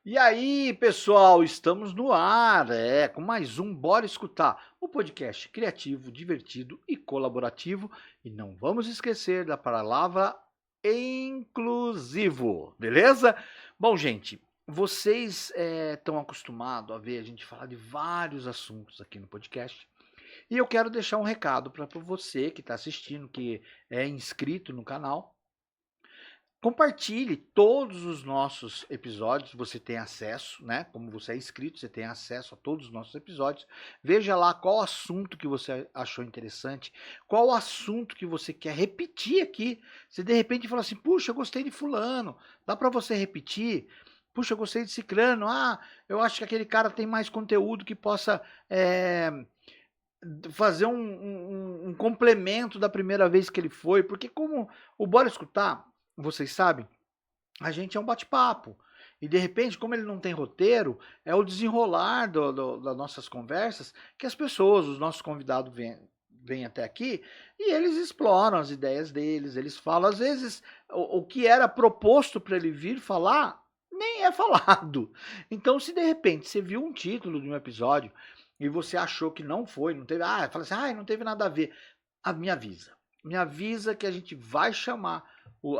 E aí, pessoal, estamos no ar, com mais um Bora Escutar, o podcast criativo, divertido e colaborativo. E não vamos esquecer da palavra inclusivo, beleza? Bom, gente, vocês estão acostumados a ver a gente falar de vários assuntos aqui no podcast. E eu quero deixar um recado para você que está assistindo, que é inscrito no canal. Compartilhe todos os nossos episódios, você tem acesso, né? Como você é inscrito, você tem acesso a todos os nossos episódios. Veja lá qual assunto que você achou interessante, qual assunto que você quer repetir aqui. Se de repente fala assim, puxa, eu gostei de fulano, dá para você repetir? Puxa, eu gostei de ciclano, eu acho que aquele cara tem mais conteúdo que possa fazer um complemento da primeira vez que ele foi, porque como o Bora Escutar, vocês sabem, a gente é um bate-papo. E de repente, como ele não tem roteiro, é o desenrolar das nossas conversas que as pessoas, os nossos convidados vêm até aqui e eles exploram as ideias deles, eles falam, às vezes, o que era proposto para ele vir falar, nem é falado. Então, se de repente você viu um título de um episódio e você achou que não foi, não teve, fala assim, não teve nada a ver, me avisa que a gente vai chamar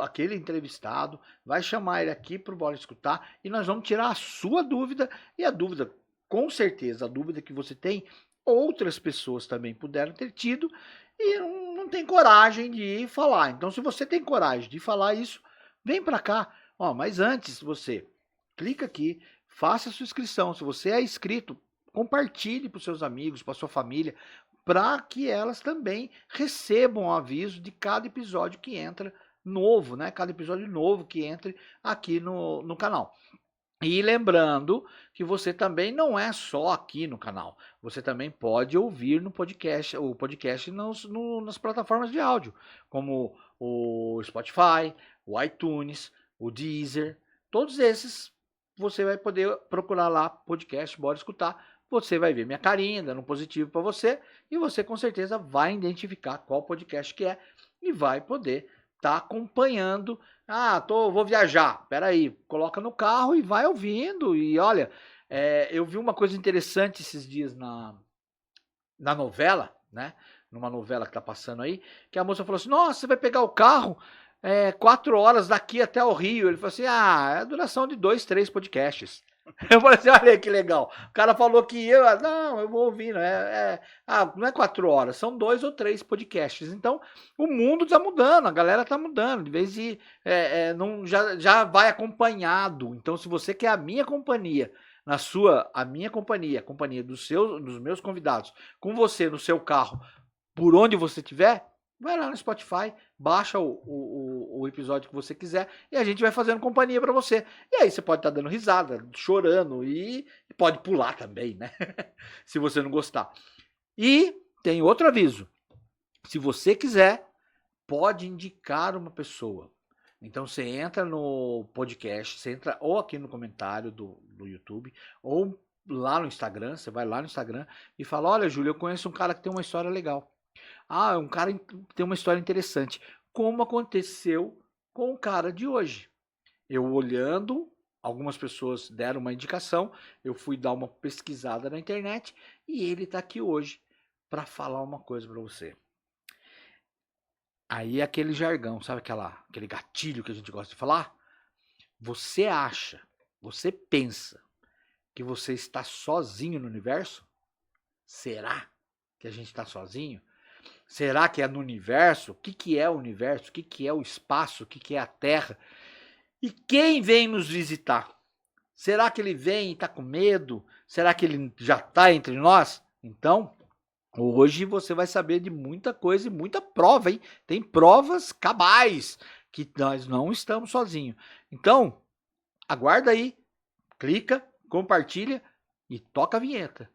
aquele entrevistado, vai chamar ele aqui para o Bora Escutar e nós vamos tirar a sua dúvida e a dúvida, com certeza, a dúvida que você tem, outras pessoas também puderam ter tido e não tem coragem de falar. Então, se você tem coragem de falar isso, vem para cá. Mas antes, você clica aqui, faça a sua inscrição. Se você é inscrito, compartilhe para os seus amigos, para sua família, para que elas também recebam o aviso de cada episódio que entra novo, né? Cada episódio novo que entre aqui no canal. E lembrando que você também não é só aqui no canal, você também pode ouvir no podcast, o podcast nas plataformas de áudio, como o Spotify, o iTunes, o Deezer, todos esses você vai poder procurar lá podcast, Bora Escutar, você vai ver minha carinha dando um positivo para você e você com certeza vai identificar qual podcast que é e vai poder estar acompanhando. Vou viajar. Peraí, coloca no carro e vai ouvindo. E olha, eu vi uma coisa interessante esses dias na novela, né? Numa novela que tá passando aí, que a moça falou assim: nossa, você vai pegar o carro 4 horas daqui até o Rio. Ele falou assim: é a duração de 2, 3 podcasts. Eu falei assim, olha que legal. O cara falou que eu vou ouvir, não é 4 horas, são 2 ou 3 podcasts. Então, o mundo está mudando, a galera está mudando, de vez de já vai acompanhado. Então, se você quer a minha companhia, a minha companhia, a companhia dos meus convidados, com você no seu carro, por onde você estiver, vai lá no Spotify, baixa o episódio que você quiser e a gente vai fazendo companhia para você. E aí você pode estar dando risada, chorando e pode pular também, né? Se você não gostar. E tem outro aviso. Se você quiser, pode indicar uma pessoa. Então você entra no podcast, você entra ou aqui no comentário do YouTube, ou lá no Instagram, você vai lá no Instagram e fala, olha, Júlio, eu conheço um cara que tem uma história legal. Um cara que tem uma história interessante. Como aconteceu com o cara de hoje. Eu olhando, algumas pessoas deram uma indicação, eu fui dar uma pesquisada na internet e ele está aqui hoje para falar uma coisa para você. Aí aquele jargão, sabe aquele gatilho que a gente gosta de falar? Você acha, você pensa que você está sozinho no universo? Será que a gente está sozinho? Será que é no universo? O que é o universo? O que é o espaço? O que é a Terra? E quem vem nos visitar? Será que ele vem e está com medo? Será que ele já está entre nós? Então, hoje você vai saber de muita coisa e muita prova, hein? Tem provas cabais que nós não estamos sozinhos. Então, aguarda aí, clica, compartilha e toca a vinheta.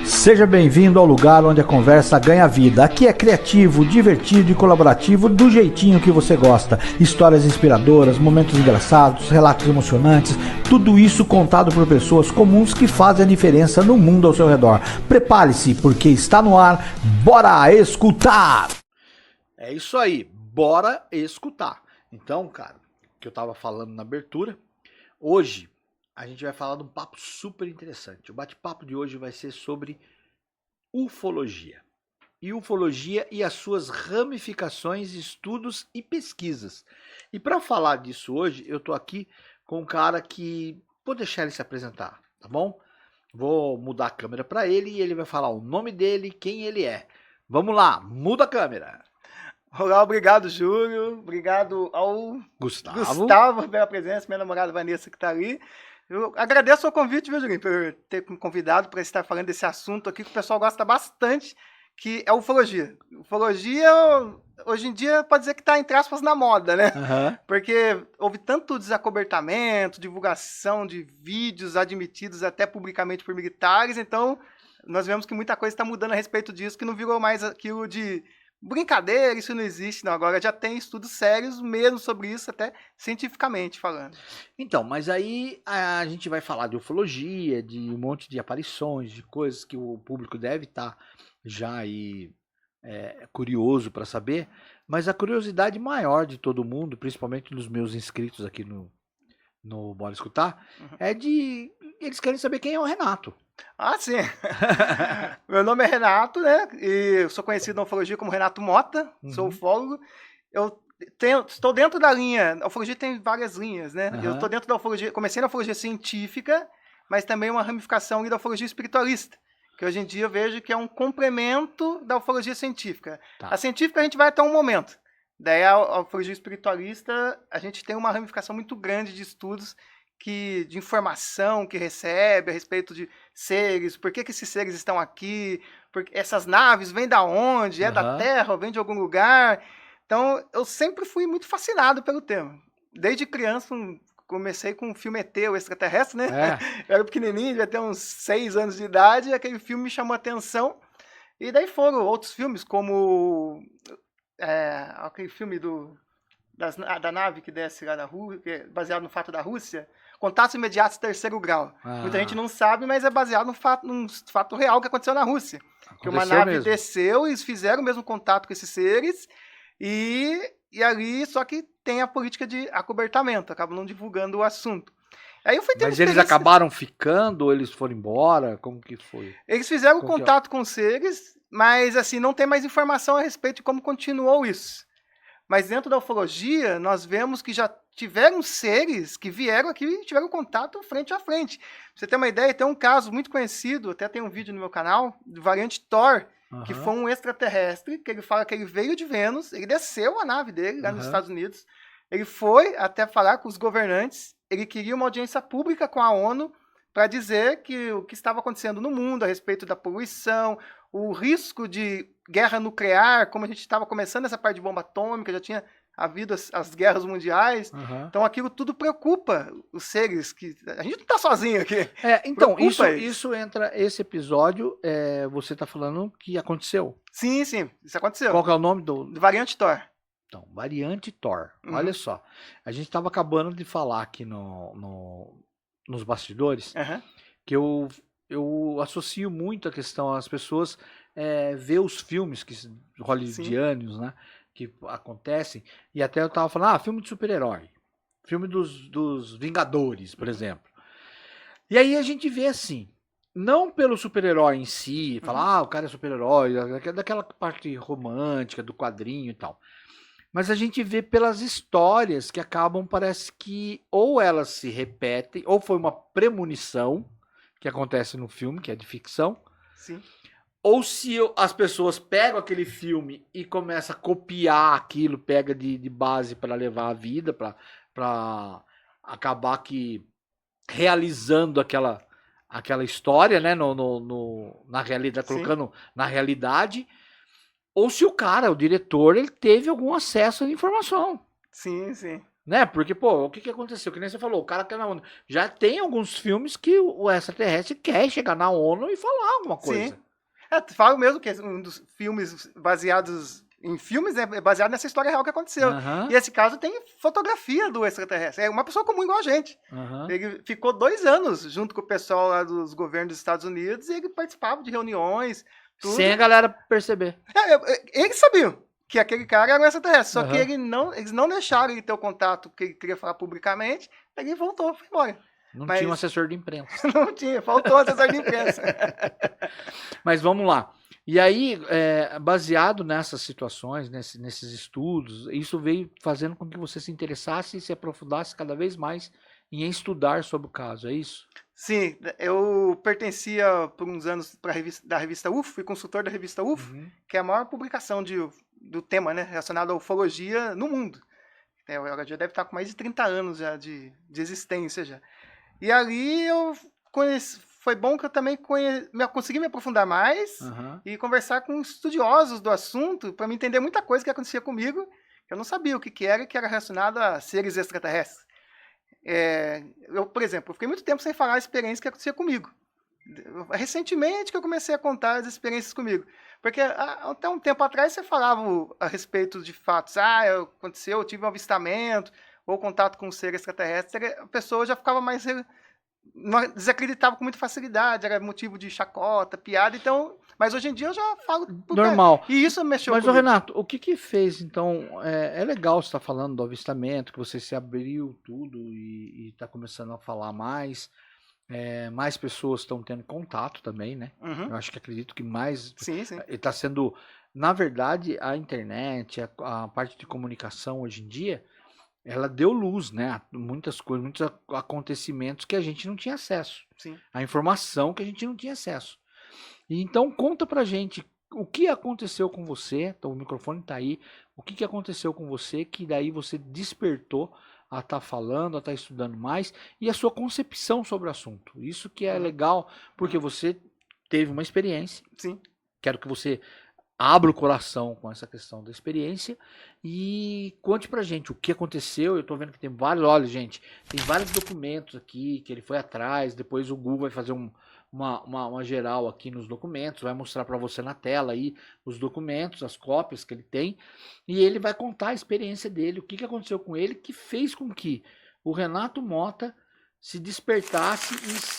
Seja bem-vindo ao lugar onde a conversa ganha vida. Aqui é criativo, divertido e colaborativo do jeitinho que você gosta. Histórias inspiradoras, momentos engraçados, relatos emocionantes, tudo isso contado por pessoas comuns que fazem a diferença no mundo ao seu redor. Prepare-se, porque está no ar. Bora escutar! É isso aí, bora escutar. Então, cara, que eu tava falando na abertura, hoje a gente vai falar de um papo super interessante. O bate-papo de hoje vai ser sobre ufologia. E ufologia e as suas ramificações, estudos e pesquisas. E para falar disso hoje, eu tô aqui com um cara que vou deixar ele se apresentar, tá bom? Vou mudar a câmera para ele e ele vai falar o nome dele, quem ele é. Vamos lá, muda a câmera. Olá, obrigado, Júlio. Obrigado ao Gustavo pela presença, minha namorada Vanessa que está ali. Eu agradeço o convite, viu, Julinho, por ter me convidado para estar falando desse assunto aqui que o pessoal gosta bastante, que é ufologia. Ufologia, hoje em dia, pode dizer que está, entre aspas, na moda, né? Uhum. Porque houve tanto desacobertamento, divulgação de vídeos admitidos até publicamente por militares, então nós vemos que muita coisa está mudando a respeito disso, que não virou mais aquilo de brincadeira, isso não existe, não. Agora já tem estudos sérios mesmo sobre isso, até cientificamente falando. Então, mas aí a gente vai falar de ufologia, de um monte de aparições, de coisas que o público deve estar já aí curioso para saber, mas a curiosidade maior de todo mundo, principalmente dos meus inscritos aqui no Bora Escutar, é de eles querem saber quem é o Renato. Ah, sim. Meu nome é Renato, né? E eu sou conhecido na ufologia como Renato Mota, sou ufólogo. Eu estou dentro da linha. A ufologia tem várias linhas, né? Eu estou dentro da ufologia, comecei na ufologia científica, mas também uma ramificação da ufologia espiritualista, que hoje em dia eu vejo que é um complemento da ufologia científica. Tá. A científica a gente vai até um momento. Daí a ufologia espiritualista, a gente tem uma ramificação muito grande de estudos de informação que recebe a respeito de seres, por que esses seres estão aqui, porque essas naves vêm da onde, é da Terra, ou vêm de algum lugar. Então, eu sempre fui muito fascinado pelo tema. Desde criança, comecei com o filme ET, o Extraterrestre, né? Eu era pequenininho, devia ter uns 6 anos de idade, e aquele filme me chamou a atenção. E daí foram outros filmes, como aquele filme da nave que desce lá da Rússia, baseado no fato da Rússia, Contatos Imediatos Terceiro Grau. Muita gente não sabe, mas é baseado num fato real que aconteceu na Rússia. Que uma nave desceu e eles fizeram o mesmo contato com esses seres e ali, só que tem a política de acobertamento, acabam não divulgando o assunto. Aí eu fui ter Mas eles acabaram ficando ou eles foram embora? Como que foi? Eles fizeram contato com os seres, mas assim, não tem mais informação a respeito de como continuou isso. Mas dentro da ufologia, nós vemos que já tiveram seres que vieram aqui e tiveram contato frente a frente. Pra você ter uma ideia, tem um caso muito conhecido, até tem um vídeo no meu canal, do variante Thor, que foi um extraterrestre, que ele fala que ele veio de Vênus, ele desceu a nave dele lá nos Estados Unidos, ele foi até falar com os governantes, ele queria uma audiência pública com a ONU para dizer que o que estava acontecendo no mundo a respeito da poluição, o risco de guerra nuclear, como a gente estava começando essa parte de bomba atômica, já tinha havido as guerras mundiais. Então aquilo tudo preocupa os seres, que a gente não está sozinho aqui. Então, isso entra, esse episódio, você está falando que aconteceu. Sim, isso aconteceu. Qual que é o nome do variante Thor. Então, variante Thor. Olha só, a gente estava acabando de falar aqui nos bastidores, que eu associo muito a questão, as pessoas ver os filmes hollywoodianos, né, que acontecem, e até eu tava falando, filme de super-herói, filme dos Vingadores, por exemplo. E aí a gente vê assim, não pelo super-herói em si, falar, o cara é super-herói, daquela parte romântica, do quadrinho e tal. Mas a gente vê pelas histórias que acabam, parece que ou elas se repetem, ou foi uma premonição que acontece no filme, que é de ficção. Sim. Ou se as pessoas pegam aquele filme e começam a copiar aquilo, pega de base para levar a vida, para acabar que realizando aquela história, né, na realidade, colocando na realidade. Ou se o diretor, ele teve algum acesso à informação. Sim. Né? Porque, o que aconteceu? Que nem você falou, o cara quer na ONU. Já tem alguns filmes que o extraterrestre quer chegar na ONU e falar alguma coisa. Sim. Falo mesmo que um dos filmes baseados em filmes é baseado nessa história real que aconteceu. E esse caso tem fotografia do extraterrestre. É uma pessoa comum igual a gente. Ele ficou 2 anos junto com o pessoal lá dos governos dos Estados Unidos e ele participava de reuniões. Tudo. Sem a galera perceber. Eles sabiam que aquele cara era um extraterrestre, só que eles não deixaram ele ter o contato que ele queria falar publicamente, ele voltou, foi embora. Não Mas tinha um assessor de imprensa. não tinha, faltou assessor de imprensa. Mas vamos lá. E aí, baseado nessas situações, nesses estudos, isso veio fazendo com que você se interessasse e se aprofundasse cada vez mais em estudar sobre o caso, é isso? Sim, eu pertencia por uns anos da revista UFO, fui consultor da revista UFO, Uhum. que é a maior publicação do tema, né, relacionado à ufologia no mundo. Ela já deve estar com mais de 30 anos já de existência já. E ali eu foi bom que eu também consegui me aprofundar mais Uhum. e conversar com estudiosos do assunto para me entender muita coisa que acontecia comigo, que eu não sabia o que era relacionado a seres extraterrestres. Eu, por exemplo, fiquei muito tempo sem falar a experiência que acontecia comigo. Recentemente que eu comecei a contar as experiências comigo. Porque até um tempo atrás você falava a respeito de fatos. Aconteceu, eu tive um avistamento, ou contato com um ser extraterrestre. A pessoa já ficava mais... desacreditava com muita facilidade, era motivo de chacota, piada. Então, mas hoje em dia eu já falo... Normal. E isso mexeu Mas, comigo. Renato, o que fez, então, é legal você estar falando do avistamento, que você se abriu tudo e está começando a falar mais, mais pessoas estão tendo contato também, né? Uhum. Eu acho que acredito que mais... Sim. Está sendo, na verdade, a internet, a parte de comunicação hoje em dia, ela deu luz, né? Muitas coisas, muitos acontecimentos que a gente não tinha acesso. Sim. A informação que a gente não tinha acesso. E então conta pra gente o que aconteceu com você, então o microfone tá aí, o que aconteceu com você que daí você despertou a estar falando, a estar estudando mais e a sua concepção sobre o assunto. Isso que é legal, porque você teve uma experiência. Sim. Quero que você abra o coração com essa questão da experiência e conte pra gente o que aconteceu. Eu tô vendo que tem vários, olha gente, tem vários documentos aqui que ele foi atrás, depois o Google vai fazer uma geral aqui nos documentos, vai mostrar para você na tela aí os documentos, as cópias que ele tem, e ele vai contar a experiência dele, o que aconteceu com ele, que fez com que o Renato Mota se despertasse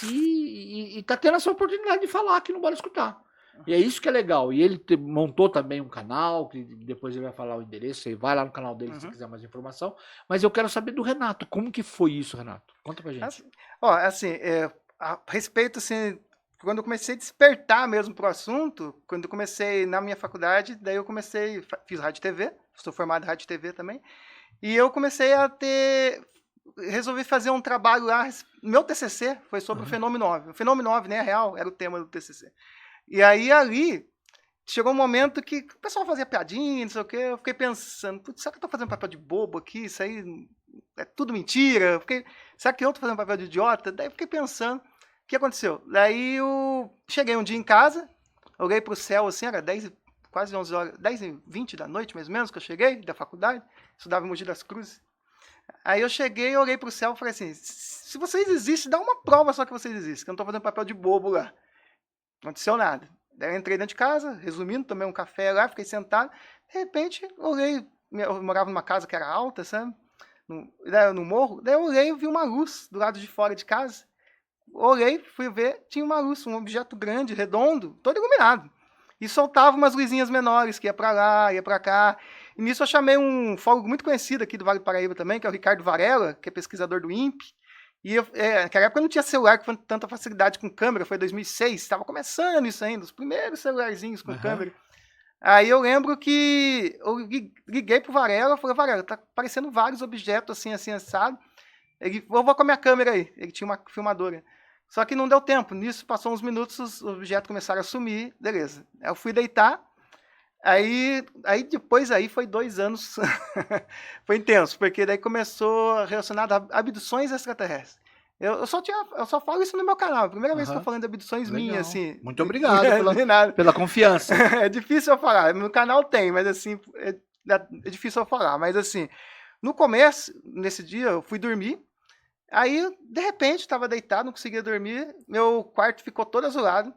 e tá tendo essa oportunidade de falar aqui no Bora Escutar. E é isso que é legal. E ele montou também um canal, que depois ele vai falar o endereço, você vai lá no canal dele se quiser mais informação. Mas eu quero saber do Renato, como que foi isso, Renato? Conta pra gente. A respeito, assim, quando eu comecei a despertar mesmo pro assunto, quando eu comecei na minha faculdade, daí eu fiz rádio e TV, sou formado em rádio e TV também, e eu comecei resolvi fazer um trabalho lá, meu TCC foi sobre o Fenômeno OVNI. O Fenômeno OVNI, né, real, era o tema do TCC. E aí, ali, chegou um momento que o pessoal fazia piadinha, não sei o quê, eu fiquei pensando, putz, será que eu tô fazendo papel de bobo aqui? Isso aí é tudo mentira? Será que eu tô fazendo papel de idiota? Daí eu fiquei pensando, o que aconteceu? Daí eu cheguei um dia em casa, olhei pro céu, assim, era quase 11 horas, 10h20 da noite, mais ou menos, que eu cheguei da faculdade, estudava em Mogi das Cruzes. Aí eu cheguei, olhei pro céu e falei assim, se vocês existem, dá uma prova só que vocês existem, que eu não tô fazendo papel de bobo lá. Não aconteceu nada. Daí eu entrei dentro de casa, resumindo, tomei um café lá, fiquei sentado. De repente, olhei, eu morava numa casa que era alta, sabe? No morro. Daí eu olhei e vi uma luz do lado de fora de casa. Olhei, fui ver, tinha uma luz, um objeto grande, redondo, todo iluminado. E soltava umas luzinhas menores, que ia pra lá, ia pra cá. E nisso eu chamei um ufólogo muito conhecido aqui do Vale do Paraíba também, que é o Ricardo Varela, que é pesquisador do INPE. E naquela época não tinha celular com tanta facilidade com câmera, foi 2006, estava começando isso ainda, os primeiros celularzinhos com câmera. Aí eu lembro que eu liguei pro Varela, falei, Varela, tá aparecendo vários objetos assim, assado. Ele, vou com a minha câmera aí, ele tinha uma filmadora. Só que não deu tempo, nisso passou uns minutos, os objetos começaram a sumir, beleza. Eu fui deitar, aí depois foi 2 anos, foi intenso, porque daí começou relacionado a abduções extraterrestres. Eu só falo isso no meu canal, primeira vez que eu tô falando de abduções minhas, assim. Muito obrigado pela confiança. É difícil eu falar, no canal tem, mas assim, é difícil eu falar. Mas assim, no começo, nesse dia, eu fui dormir, aí, de repente, estava deitado, não conseguia dormir, meu quarto ficou todo azulado,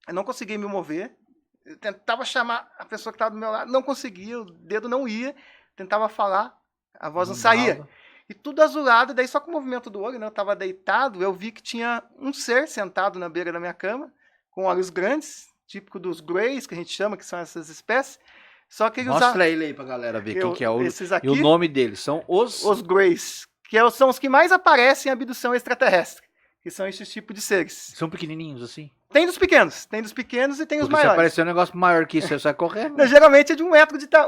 eu não conseguia me mover, eu tentava chamar a pessoa que estava do meu lado, não conseguia, o dedo não ia, tentava falar, a voz não saía. E tudo azulado, daí só com o movimento do olho, né? Eu estava deitado, eu vi que tinha um ser sentado na beira da minha cama, com olhos grandes, típico dos greys, que a gente chama, que são essas espécies. Só que ele Mostra ele aí pra galera ver quem que é esses aqui, e o nome deles, são os greys. que são os que mais aparecem em abdução extraterrestre, que são esses tipos de seres. São pequenininhos, assim? Tem dos pequenos e tem os Porque se maiores. aparecer um negócio maior que isso, você sai correndo. Não, geralmente é de 1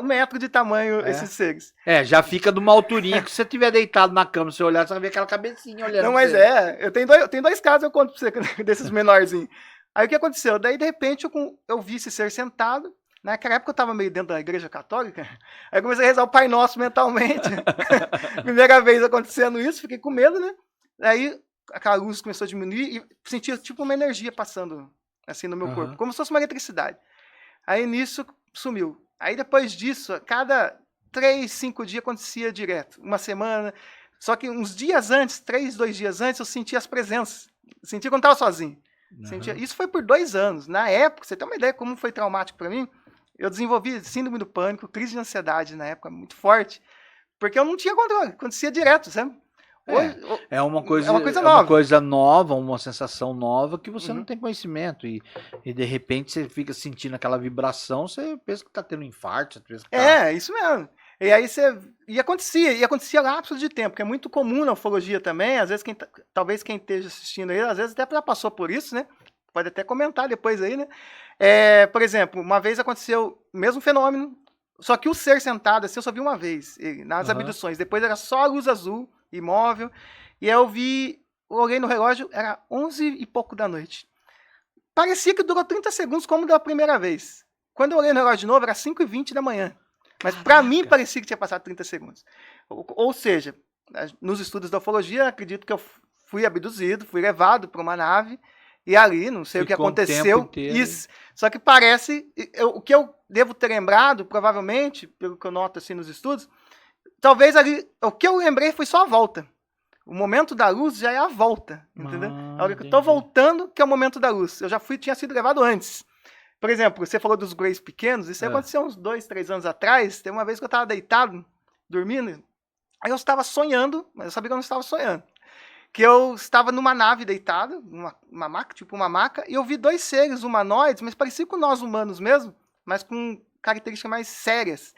metro de tamanho esses seres. Já fica de uma alturinha que se você estiver deitado na cama, se você olhar, você vai ver aquela cabecinha olhando. Não, mas eu tenho dois casos, eu conto pra você, desses menorzinhos. Aí o que aconteceu? Daí, de repente, eu vi esse ser sentado. Naquela época eu tava meio dentro da igreja católica. Aí eu comecei a rezar o Pai Nosso mentalmente. Primeira vez acontecendo isso, fiquei com medo, né? Aí aquela luz começou a diminuir e sentia tipo uma energia passando assim no meu corpo, como se fosse uma eletricidade. Aí nisso sumiu. Aí depois disso, a cada 3, 5 dias acontecia direto. Uma semana. Só que uns dias antes, 3, 2 dias antes, eu sentia as presenças. Sentia quando estava sozinho. Isso foi por 2 anos. Na época, você tem uma ideia como foi traumático para mim? Eu desenvolvi síndrome do pânico, crise de ansiedade na época, muito forte, porque eu não tinha controle, acontecia direto, sabe? Hoje, é uma coisa nova. Uma coisa nova, uma sensação nova que você não tem conhecimento. E de repente você fica sentindo aquela vibração, você pensa que tá tendo um infarto. Você pensa que isso mesmo. E aí e acontecia lapsos de tempo, que é muito comum na ufologia também. Às vezes, talvez quem esteja assistindo aí, às vezes até já passou por isso, né? Pode até comentar depois aí, né? Por exemplo, uma vez aconteceu o mesmo fenômeno, só que o ser sentado assim eu só vi uma vez, nas abduções. Depois era só a luz azul, imóvel. E aí eu olhei no relógio, era 11 e pouco da noite. Parecia que durou 30 segundos como da primeira vez. Quando eu olhei no relógio de novo, era 5h20 da manhã. Mas para mim parecia que tinha passado 30 segundos. Ou seja, nos estudos da ufologia, acredito que eu fui abduzido, fui levado para uma nave, e ali, não sei o que aconteceu. Isso. Só que parece, o que eu devo ter lembrado, provavelmente, pelo que eu noto assim nos estudos, talvez ali, o que eu lembrei foi só a volta. O momento da luz já é a volta, entendeu? A hora que eu tô voltando, que é o momento da luz. Eu já tinha sido levado antes. Por exemplo, você falou dos Greys pequenos, isso aconteceu uns 2, 3 anos atrás. Tem uma vez que eu estava deitado, dormindo, aí eu estava sonhando, mas eu sabia que eu não estava sonhando. Que eu estava numa nave deitado, uma maca, tipo uma maca, e eu vi 2 seres humanoides, mas pareciam com nós humanos mesmo, mas com características mais sérias.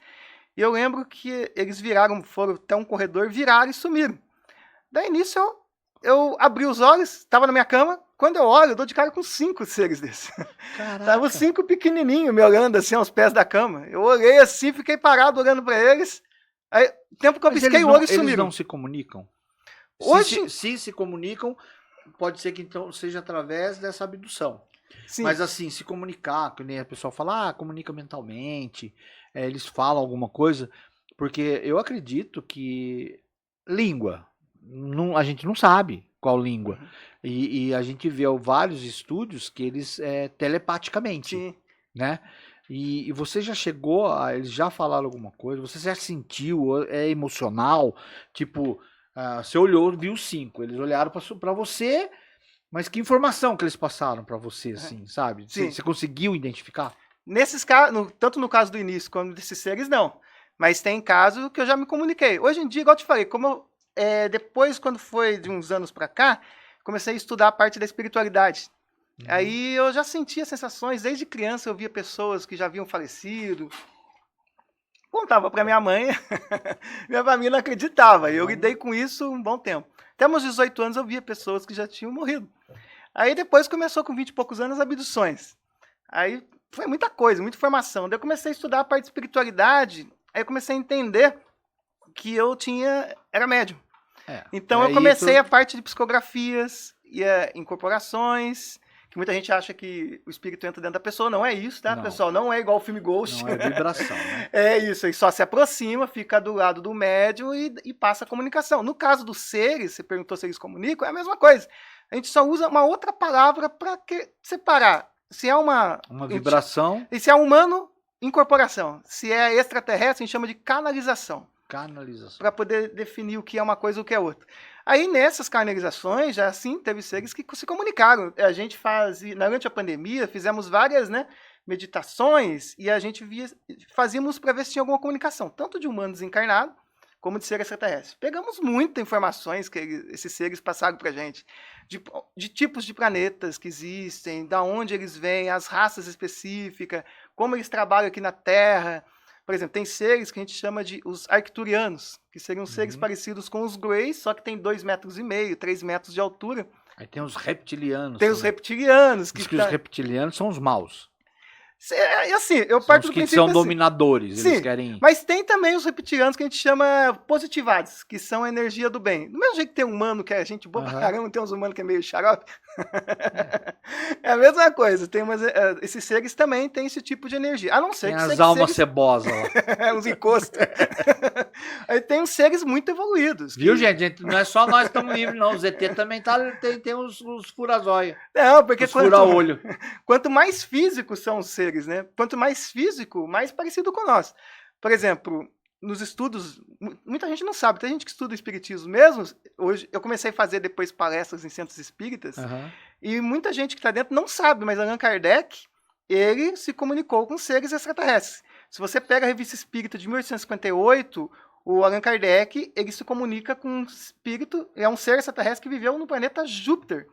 E eu lembro que eles foram até um corredor, viraram e sumiram. Daí nisso eu abri os olhos, estava na minha cama. Quando eu olho, eu dou de cara com 5 seres desses. Tava os 5 pequenininhos me olhando assim aos pés da cama. Eu olhei assim, fiquei parado olhando para eles. Aí, tempo que eu pisquei o olho e sumiram. Eles não se comunicam? Hoje... Se comunicam, pode ser que então seja através dessa abdução. Sim. Mas assim, se comunicar, que nem a pessoa fala, comunica mentalmente, eles falam alguma coisa, porque eu acredito que língua, a gente não sabe qual língua. E a gente vê vários estúdios que eles telepaticamente, Sim. Né? E você já chegou eles já falaram alguma coisa? Você já sentiu? É emocional? Tipo, você olhou, viu 5, eles olharam pra você, mas que informação que eles passaram pra você, assim, sabe? Você conseguiu identificar? Nesses casos, tanto no caso do início quanto desses seres, não. Mas tem casos que eu já me comuniquei. Hoje em dia, igual eu te falei, como depois, quando foi de uns anos pra cá, comecei a estudar a parte da espiritualidade. Aí eu já sentia sensações, desde criança eu via pessoas que já haviam falecido. Contava pra minha mãe, minha família não acreditava. E eu lidei com isso um bom tempo. Até meus 18 anos eu via pessoas que já tinham morrido. Aí depois começou com 20 e poucos anos as abduções. Aí foi muita coisa, muita informação. Daí eu comecei a estudar a parte de espiritualidade, aí eu comecei a entender que eu era médium. Então eu comecei a parte de psicografias, incorporações, que muita gente acha que o espírito entra dentro da pessoa. Não é isso, tá, pessoal? Não é igual o filme Ghost. Não é vibração, né? É isso, aí só se aproxima, fica do lado do médium e passa a comunicação. No caso dos seres, você perguntou se eles comunicam, é a mesma coisa. A gente só usa uma outra palavra para separar. Se é uma vibração. E se é humano, incorporação. Se é extraterrestre, a gente chama de canalização. Para poder definir o que é uma coisa e o que é outra. Aí nessas canalizações, já assim, teve seres que se comunicaram. A gente durante a pandemia, fizemos várias meditações e a gente fazíamos para ver se tinha alguma comunicação, tanto de humano desencarnado, como de ser extraterrestre. Pegamos muitas informações que esses seres passaram para a gente, de tipos de planetas que existem, da onde eles vêm, as raças específicas, como eles trabalham aqui na Terra. Por exemplo, tem seres que a gente chama de os arcturianos, que seriam seres parecidos com os Greys, só que tem 2,5 metros, 3 metros de altura. Aí tem os reptilianos. Tem os reptilianos. Diz que os reptilianos são os maus. E assim, eu São parto os do que princípio são dominadores, Sim, eles querem... mas tem também os reptilianos que a gente chama positivades, que são a energia do bem. Do mesmo jeito que tem humano que é gente boa pra caramba, tem uns humanos que é meio xarope. É a mesma coisa. Tem esses seres também têm esse tipo de energia. A não ser Tem que as almas cebosas lá. uns encostos. Aí tem uns seres muito evoluídos. Viu, gente? Não é só nós que estamos livres, não. O ZT também tem uns furazóia. Não, porque os fura-olho. Quanto mais físicos são os seres, né? Quanto mais físico, mais parecido com nós. Por exemplo, nos estudos, muita gente não sabe, tem gente que estuda o espiritismo mesmo. Hoje eu comecei a fazer depois palestras em centros espíritas, e muita gente que está dentro não sabe, mas Allan Kardec, ele se comunicou com seres extraterrestres. Se você pega a Revista Espírita de 1858, o Allan Kardec, ele se comunica com um espírito, é um ser extraterrestre que viveu no planeta Júpiter.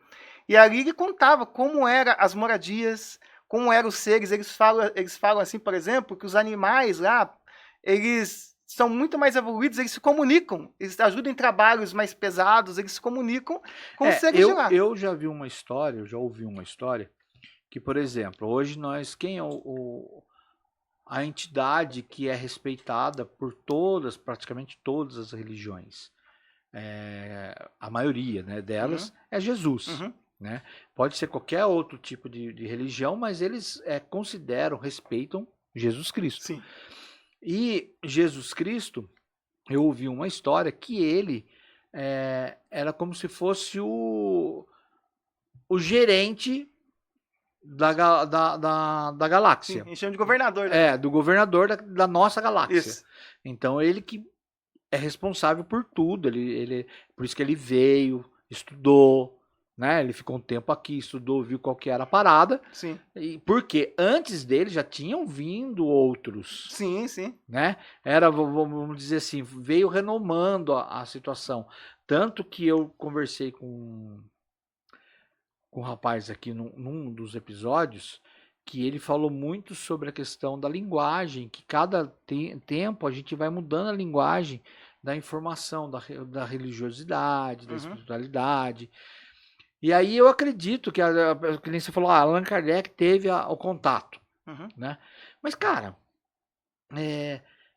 E ali ele contava como eram as moradias, como eram os seres. Eles falam assim, por exemplo, que os animais lá, eles são muito mais evoluídos, eles se comunicam, eles ajudam em trabalhos mais pesados, eles se comunicam com os seres de lá. Eu já vi uma história, eu já ouvi uma história, que, por exemplo, hoje quem é a entidade que é respeitada por praticamente todas as religiões, a maioria, né, delas, é Jesus. Né? Pode ser qualquer outro tipo de religião, mas eles consideram, respeitam Jesus Cristo. Sim. E Jesus Cristo, eu ouvi uma história que ele era como se fosse o gerente da galáxia. Sim, chama de governador. Né? Do governador da nossa galáxia. Isso. Então ele que é responsável por tudo. Por isso que ele veio, estudou, né? Ele ficou um tempo aqui, estudou, viu qual que era a parada. Sim. Porque antes dele já tinham vindo outros. Sim, sim. Né? Vamos dizer assim, veio renomando a situação. Tanto que eu conversei com um rapaz aqui num dos episódios, que ele falou muito sobre a questão da linguagem, que cada tempo a gente vai mudando a linguagem da informação, da religiosidade, da espiritualidade. E aí eu acredito que nem você falou, Allan Kardec teve o contato, né? Mas, cara,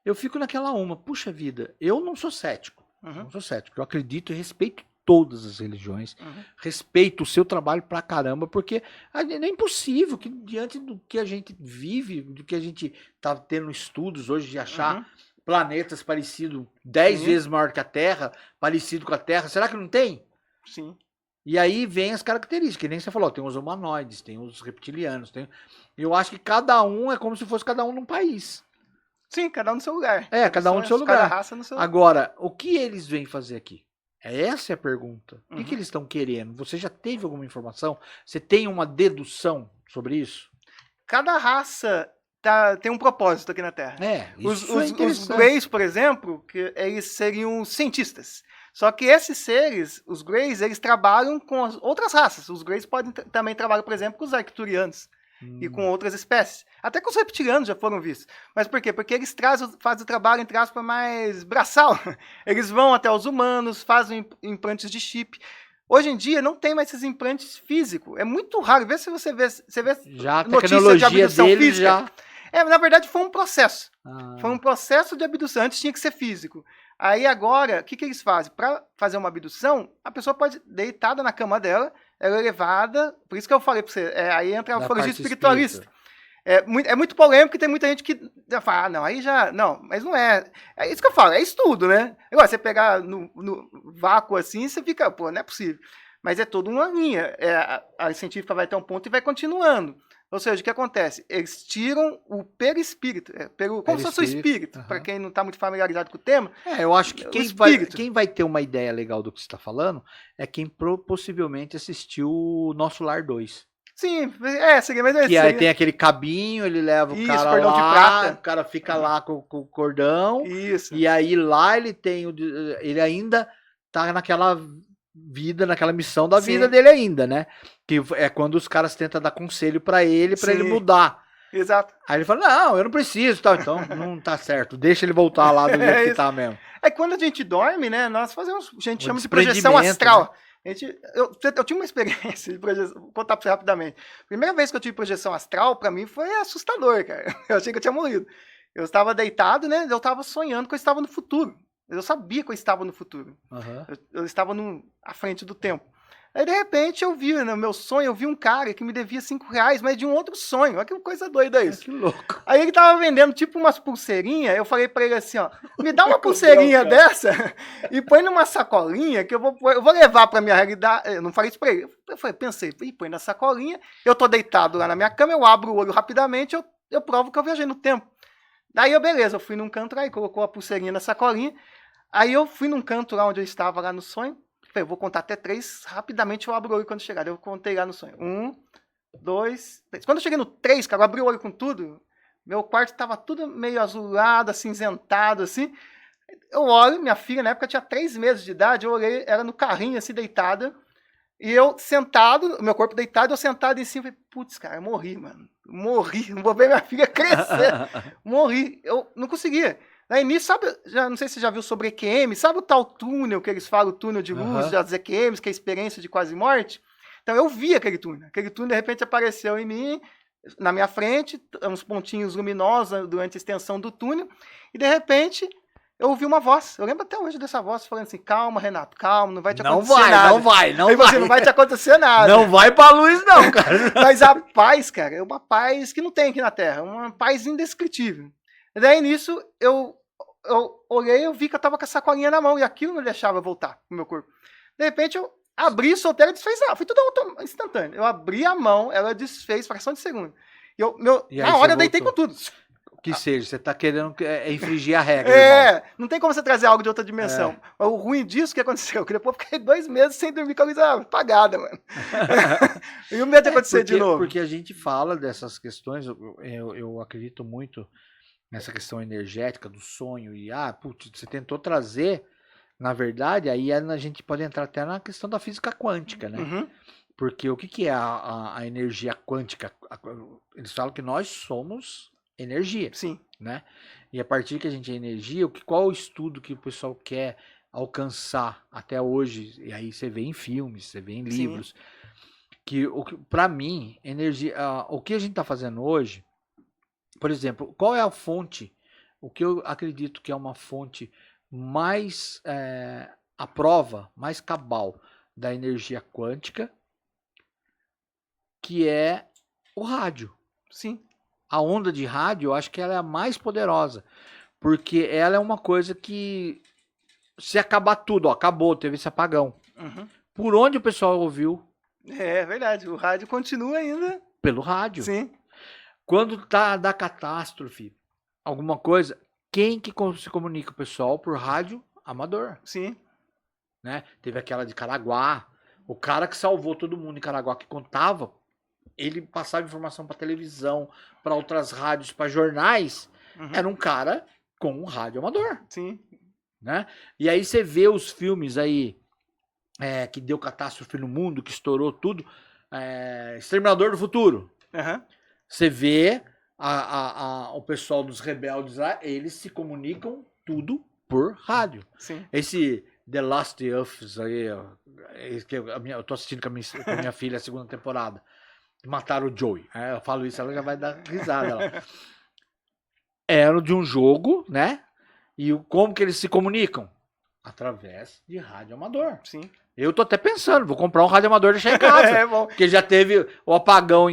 eu fico naquela puxa vida, eu não sou cético, não sou cético, eu acredito e respeito todas as religiões, respeito o seu trabalho pra caramba, porque é impossível que diante do que a gente vive, do que a gente tá tendo estudos hoje de achar planetas parecidos 10 vezes maior que a Terra, parecido com a Terra, será que não tem? Sim. E aí vem as características, que nem você falou, tem os humanoides, tem os reptilianos, eu acho que cada um é como se fosse cada um num país. Sim, cada um no seu lugar. Cada um no seu lugar. Cada raça no seu... Agora, o que eles vêm fazer aqui? Essa é a pergunta. O que eles estão querendo? Você já teve alguma informação? Você tem uma dedução sobre isso? Cada raça tem um propósito aqui na Terra. Os Greys, por exemplo, que eles seriam cientistas. Só que esses seres, os Greys, eles trabalham com as outras raças. Os Greys podem também trabalhar, por exemplo, com os arcturianos e com outras espécies. Até com os reptilianos já foram vistos. Mas por quê? Porque eles fazem o trabalho, entre aspas, mais braçal. Eles vão até os humanos, fazem implantes de chip. Hoje em dia não tem mais esses implantes físicos. É muito raro. Vê se você vê já notícia de abdução física. Já... na verdade, foi um processo. Foi um processo de abdução. Antes tinha que ser físico. Aí agora, o que eles fazem? Para fazer uma abdução, a pessoa pode deitada na cama dela, ela é levada, por isso que eu falei para você, aí entra a ufologia espiritualista. É muito polêmico e tem muita gente que fala, não, aí já, não, mas não é. É isso que eu falo, é estudo, né? Agora, você pegar no vácuo assim, você fica, pô, não é possível. Mas é toda uma linha, a científica vai até um ponto e vai continuando. Ou seja, o que acontece? Eles tiram o perispírito, como se fosse o espírito, para quem não está muito familiarizado com o tema. Eu acho que quem vai ter uma ideia legal do que você está falando é quem possivelmente assistiu o Nosso Lar 2. Sim, seria mais que aí tem aquele cabinho, ele leva o cara cordão lá, de prata. O cara fica lá com o cordão. Isso. E aí lá ele ainda tá naquela vida, naquela missão da vida dele ainda, né? Que é quando os caras tentam dar conselho pra ele mudar. Exato. Aí ele fala, não, eu não preciso, tal. Então não tá certo, deixa ele voltar lá do jeito que isso. tá mesmo. É quando a gente dorme, né, nós fazemos, a gente O chama de projeção desprendimento, astral. Eu tive uma experiência de projeção, vou contar pra você rapidamente. Primeira vez que eu tive projeção astral, pra mim foi assustador, cara. Eu achei que eu tinha morrido. Eu estava deitado, né, eu estava sonhando que eu estava no futuro. Eu sabia que eu estava no futuro. Aham. Eu estava à frente do tempo. Aí, de repente, eu vi, no meu sonho, eu vi um cara que me devia R$5, mas de um outro sonho. Olha que coisa doida isso. Que louco. Aí ele tava vendendo tipo umas pulseirinhas, eu falei pra ele assim, ó, me dá uma pulseirinha dessa e põe numa sacolinha que eu vou levar pra minha realidade. Eu não falei isso pra ele. Pensei, põe na sacolinha, eu tô deitado lá na minha cama, eu abro o olho rapidamente, eu provo que eu viajei no tempo. Daí beleza, eu fui num canto lá e colocou a pulseirinha na sacolinha. Aí eu fui num canto lá onde eu estava lá no sonho. Falei, eu vou contar até 3, rapidamente eu abro o olho quando chegar. Daí eu contei lá no sonho. 1, 2, 3. Quando eu cheguei no 3, cara, eu abri o olho com tudo. Meu quarto tava tudo meio azulado, acinzentado, assim. Eu olho, minha filha na época tinha 3 meses de idade, eu olhei, era no carrinho, assim, deitada. E eu sentado, meu corpo deitado, eu sentado em cima. Falei, putz, cara, eu morri, mano. Morri, não vou ver minha filha crescer. Morri, eu não conseguia. Aí nisso, sabe, não sei se você já viu sobre EQM, sabe o tal túnel que eles falam, o túnel de luz das EQMs, que é a experiência de quase morte? Então eu vi aquele túnel de repente apareceu em mim, na minha frente, uns pontinhos luminosos durante a extensão do túnel, e de repente eu ouvi uma voz, eu lembro até hoje dessa voz falando assim, calma Renato, calma, não vai te acontecer nada. Não vai. Aí você, não vai te acontecer nada. Não vai pra luz não, cara. Mas a paz, cara, é uma paz que não tem aqui na Terra, uma paz indescritível. E daí nisso eu olhei, eu vi que eu tava com a sacolinha na mão e aquilo não deixava eu voltar pro meu corpo. De repente eu abri, soltei, ela desfez. Foi tudo instantâneo. Eu abri a mão, ela desfez, fração de segundo. Na hora eu deitei com tudo. Que seja, você tá querendo infringir a regra. Irmão. Não tem como você trazer algo de outra dimensão. O ruim disso que aconteceu, que depois eu fiquei 2 meses sem dormir com a luz apagada, mano. E o medo de acontecer de novo. Porque a gente fala dessas questões, eu acredito muito nessa questão energética do sonho e, putz, você tentou trazer, na verdade, aí a gente pode entrar até na questão da física quântica, né? Uhum. Porque o que é a energia quântica? Eles falam que nós somos energia. Sim. Né? E a partir que a gente é energia, qual o estudo que o pessoal quer alcançar até hoje? E aí você vê em filmes, você vê em livros. Que para mim, energia, o que a gente está fazendo hoje, por exemplo, qual é a fonte? O que eu acredito que é uma fonte mais a prova, mais cabal da energia quântica, que é o rádio. Sim. A onda de rádio, eu acho que ela é a mais poderosa, porque ela é uma coisa que, se acabar tudo, acabou, teve esse apagão. Uhum. Por onde o pessoal ouviu? É verdade, o rádio continua ainda. Pelo rádio. Sim. Quando tá da catástrofe, alguma coisa, quem que se comunica? O pessoal por rádio amador. Sim. Né? Teve aquela de Caraguá, o cara que salvou todo mundo em Caraguá, que contava, ele passava informação para televisão, para outras rádios, para jornais, era um cara com um rádio amador. Sim. Né? E aí você vê os filmes aí que deu catástrofe no mundo, que estourou tudo, Exterminador do Futuro. Uhum. Você vê o pessoal dos rebeldes lá, eles se comunicam tudo por rádio. Sim. Esse The Last of Us aí, eu tô assistindo com a minha filha a 2ª temporada. Mataram o Joey. Eu falo isso, ela já vai dar risada lá. Era de um jogo, né? E como que eles se comunicam? Através de rádio amador. Sim. Eu tô até pensando, vou comprar um rádio amador e deixar em casa. Bom. Porque já teve o apagão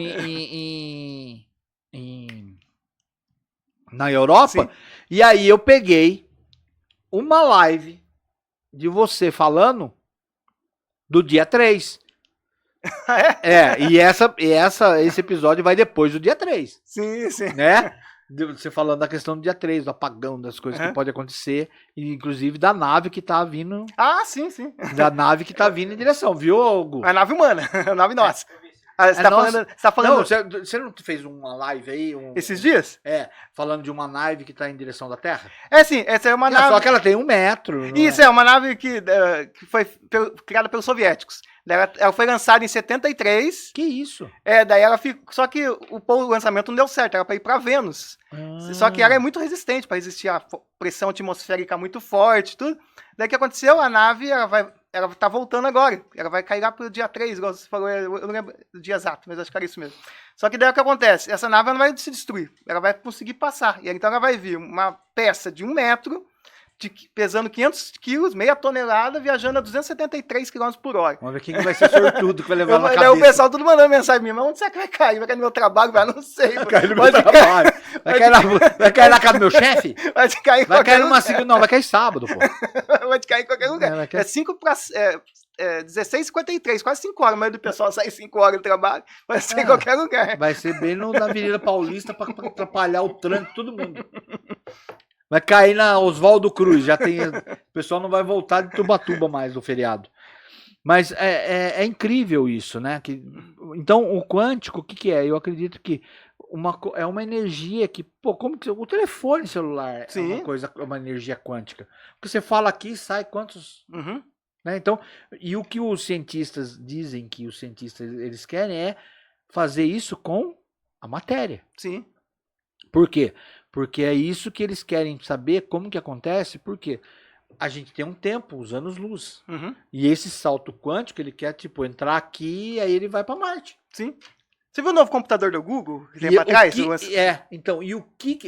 na Europa. Sim. E aí eu peguei uma live de você falando do dia 3. E esse episódio vai depois do dia 3. Sim, sim. Né? Você falando da questão do dia 3, do apagão, das coisas que pode acontecer, e inclusive da nave que tá vindo. Sim, sim. Da nave que tá vindo em direção, viu, Hugo? A nave humana, a nave nossa. Ah, você tá falando... Não, você não fez uma live aí? Esses dias? Falando de uma nave que tá em direção da Terra? Sim, essa é uma Não, nave... só que ela tem 1 metro. Isso, é uma nave que foi criada pelos soviéticos. Ela foi lançada em 73. Que isso? Daí ela ficou... Só que o lançamento não deu certo, era para ir para Vênus. Só que ela é muito resistente para resistir à pressão atmosférica muito forte, tudo. Daí o que aconteceu? A nave, ela tá voltando agora. Ela vai cair lá pro dia 3, igual você falou, eu não lembro do dia exato, mas acho que era isso mesmo. Só que daí o que acontece? Essa nave não vai se destruir, ela vai conseguir passar. E então ela vai vir uma peça de 1 metro, pesando 500 quilos, meia tonelada, viajando a 273 km por hora. Vamos ver quem vai ser sortudo que vai levar na Daí cabeça. o pessoal tudo mandando mensagem pra mim, mas onde será que vai cair? Vai cair no meu trabalho? Não sei. Vai cair no meu trabalho. Vai cair na casa do meu chefe? Vai cair em Vai cair numa lugar. segunda. Não, vai cair sábado, pô. Vai cair em qualquer lugar. Vai cair... 16h53, quase 5 horas. A maioria do pessoal sai 5 horas do trabalho, vai ser em qualquer lugar. Vai ser bem na Avenida Paulista pra atrapalhar o trânsito de todo mundo. Vai cair na Oswaldo Cruz. Já tem. O pessoal não vai voltar de Tubatuba mais no feriado. Mas é incrível isso, né? Então, o quântico, o que é? Eu acredito que é uma energia que, pô, como que o telefone celular Sim. é uma energia quântica. Porque você fala aqui, sai quantos, né? Então, e o que os cientistas dizem que os cientistas eles querem é fazer isso com a matéria. Sim. Por quê? Porque é isso que eles querem saber como que acontece, porque a gente tem um tempo, os anos-luz. E esse salto quântico, ele quer, tipo, entrar aqui e aí ele vai para Marte. Sim. Você viu o novo computador do Google? Que tem pra trás? Então, e o que...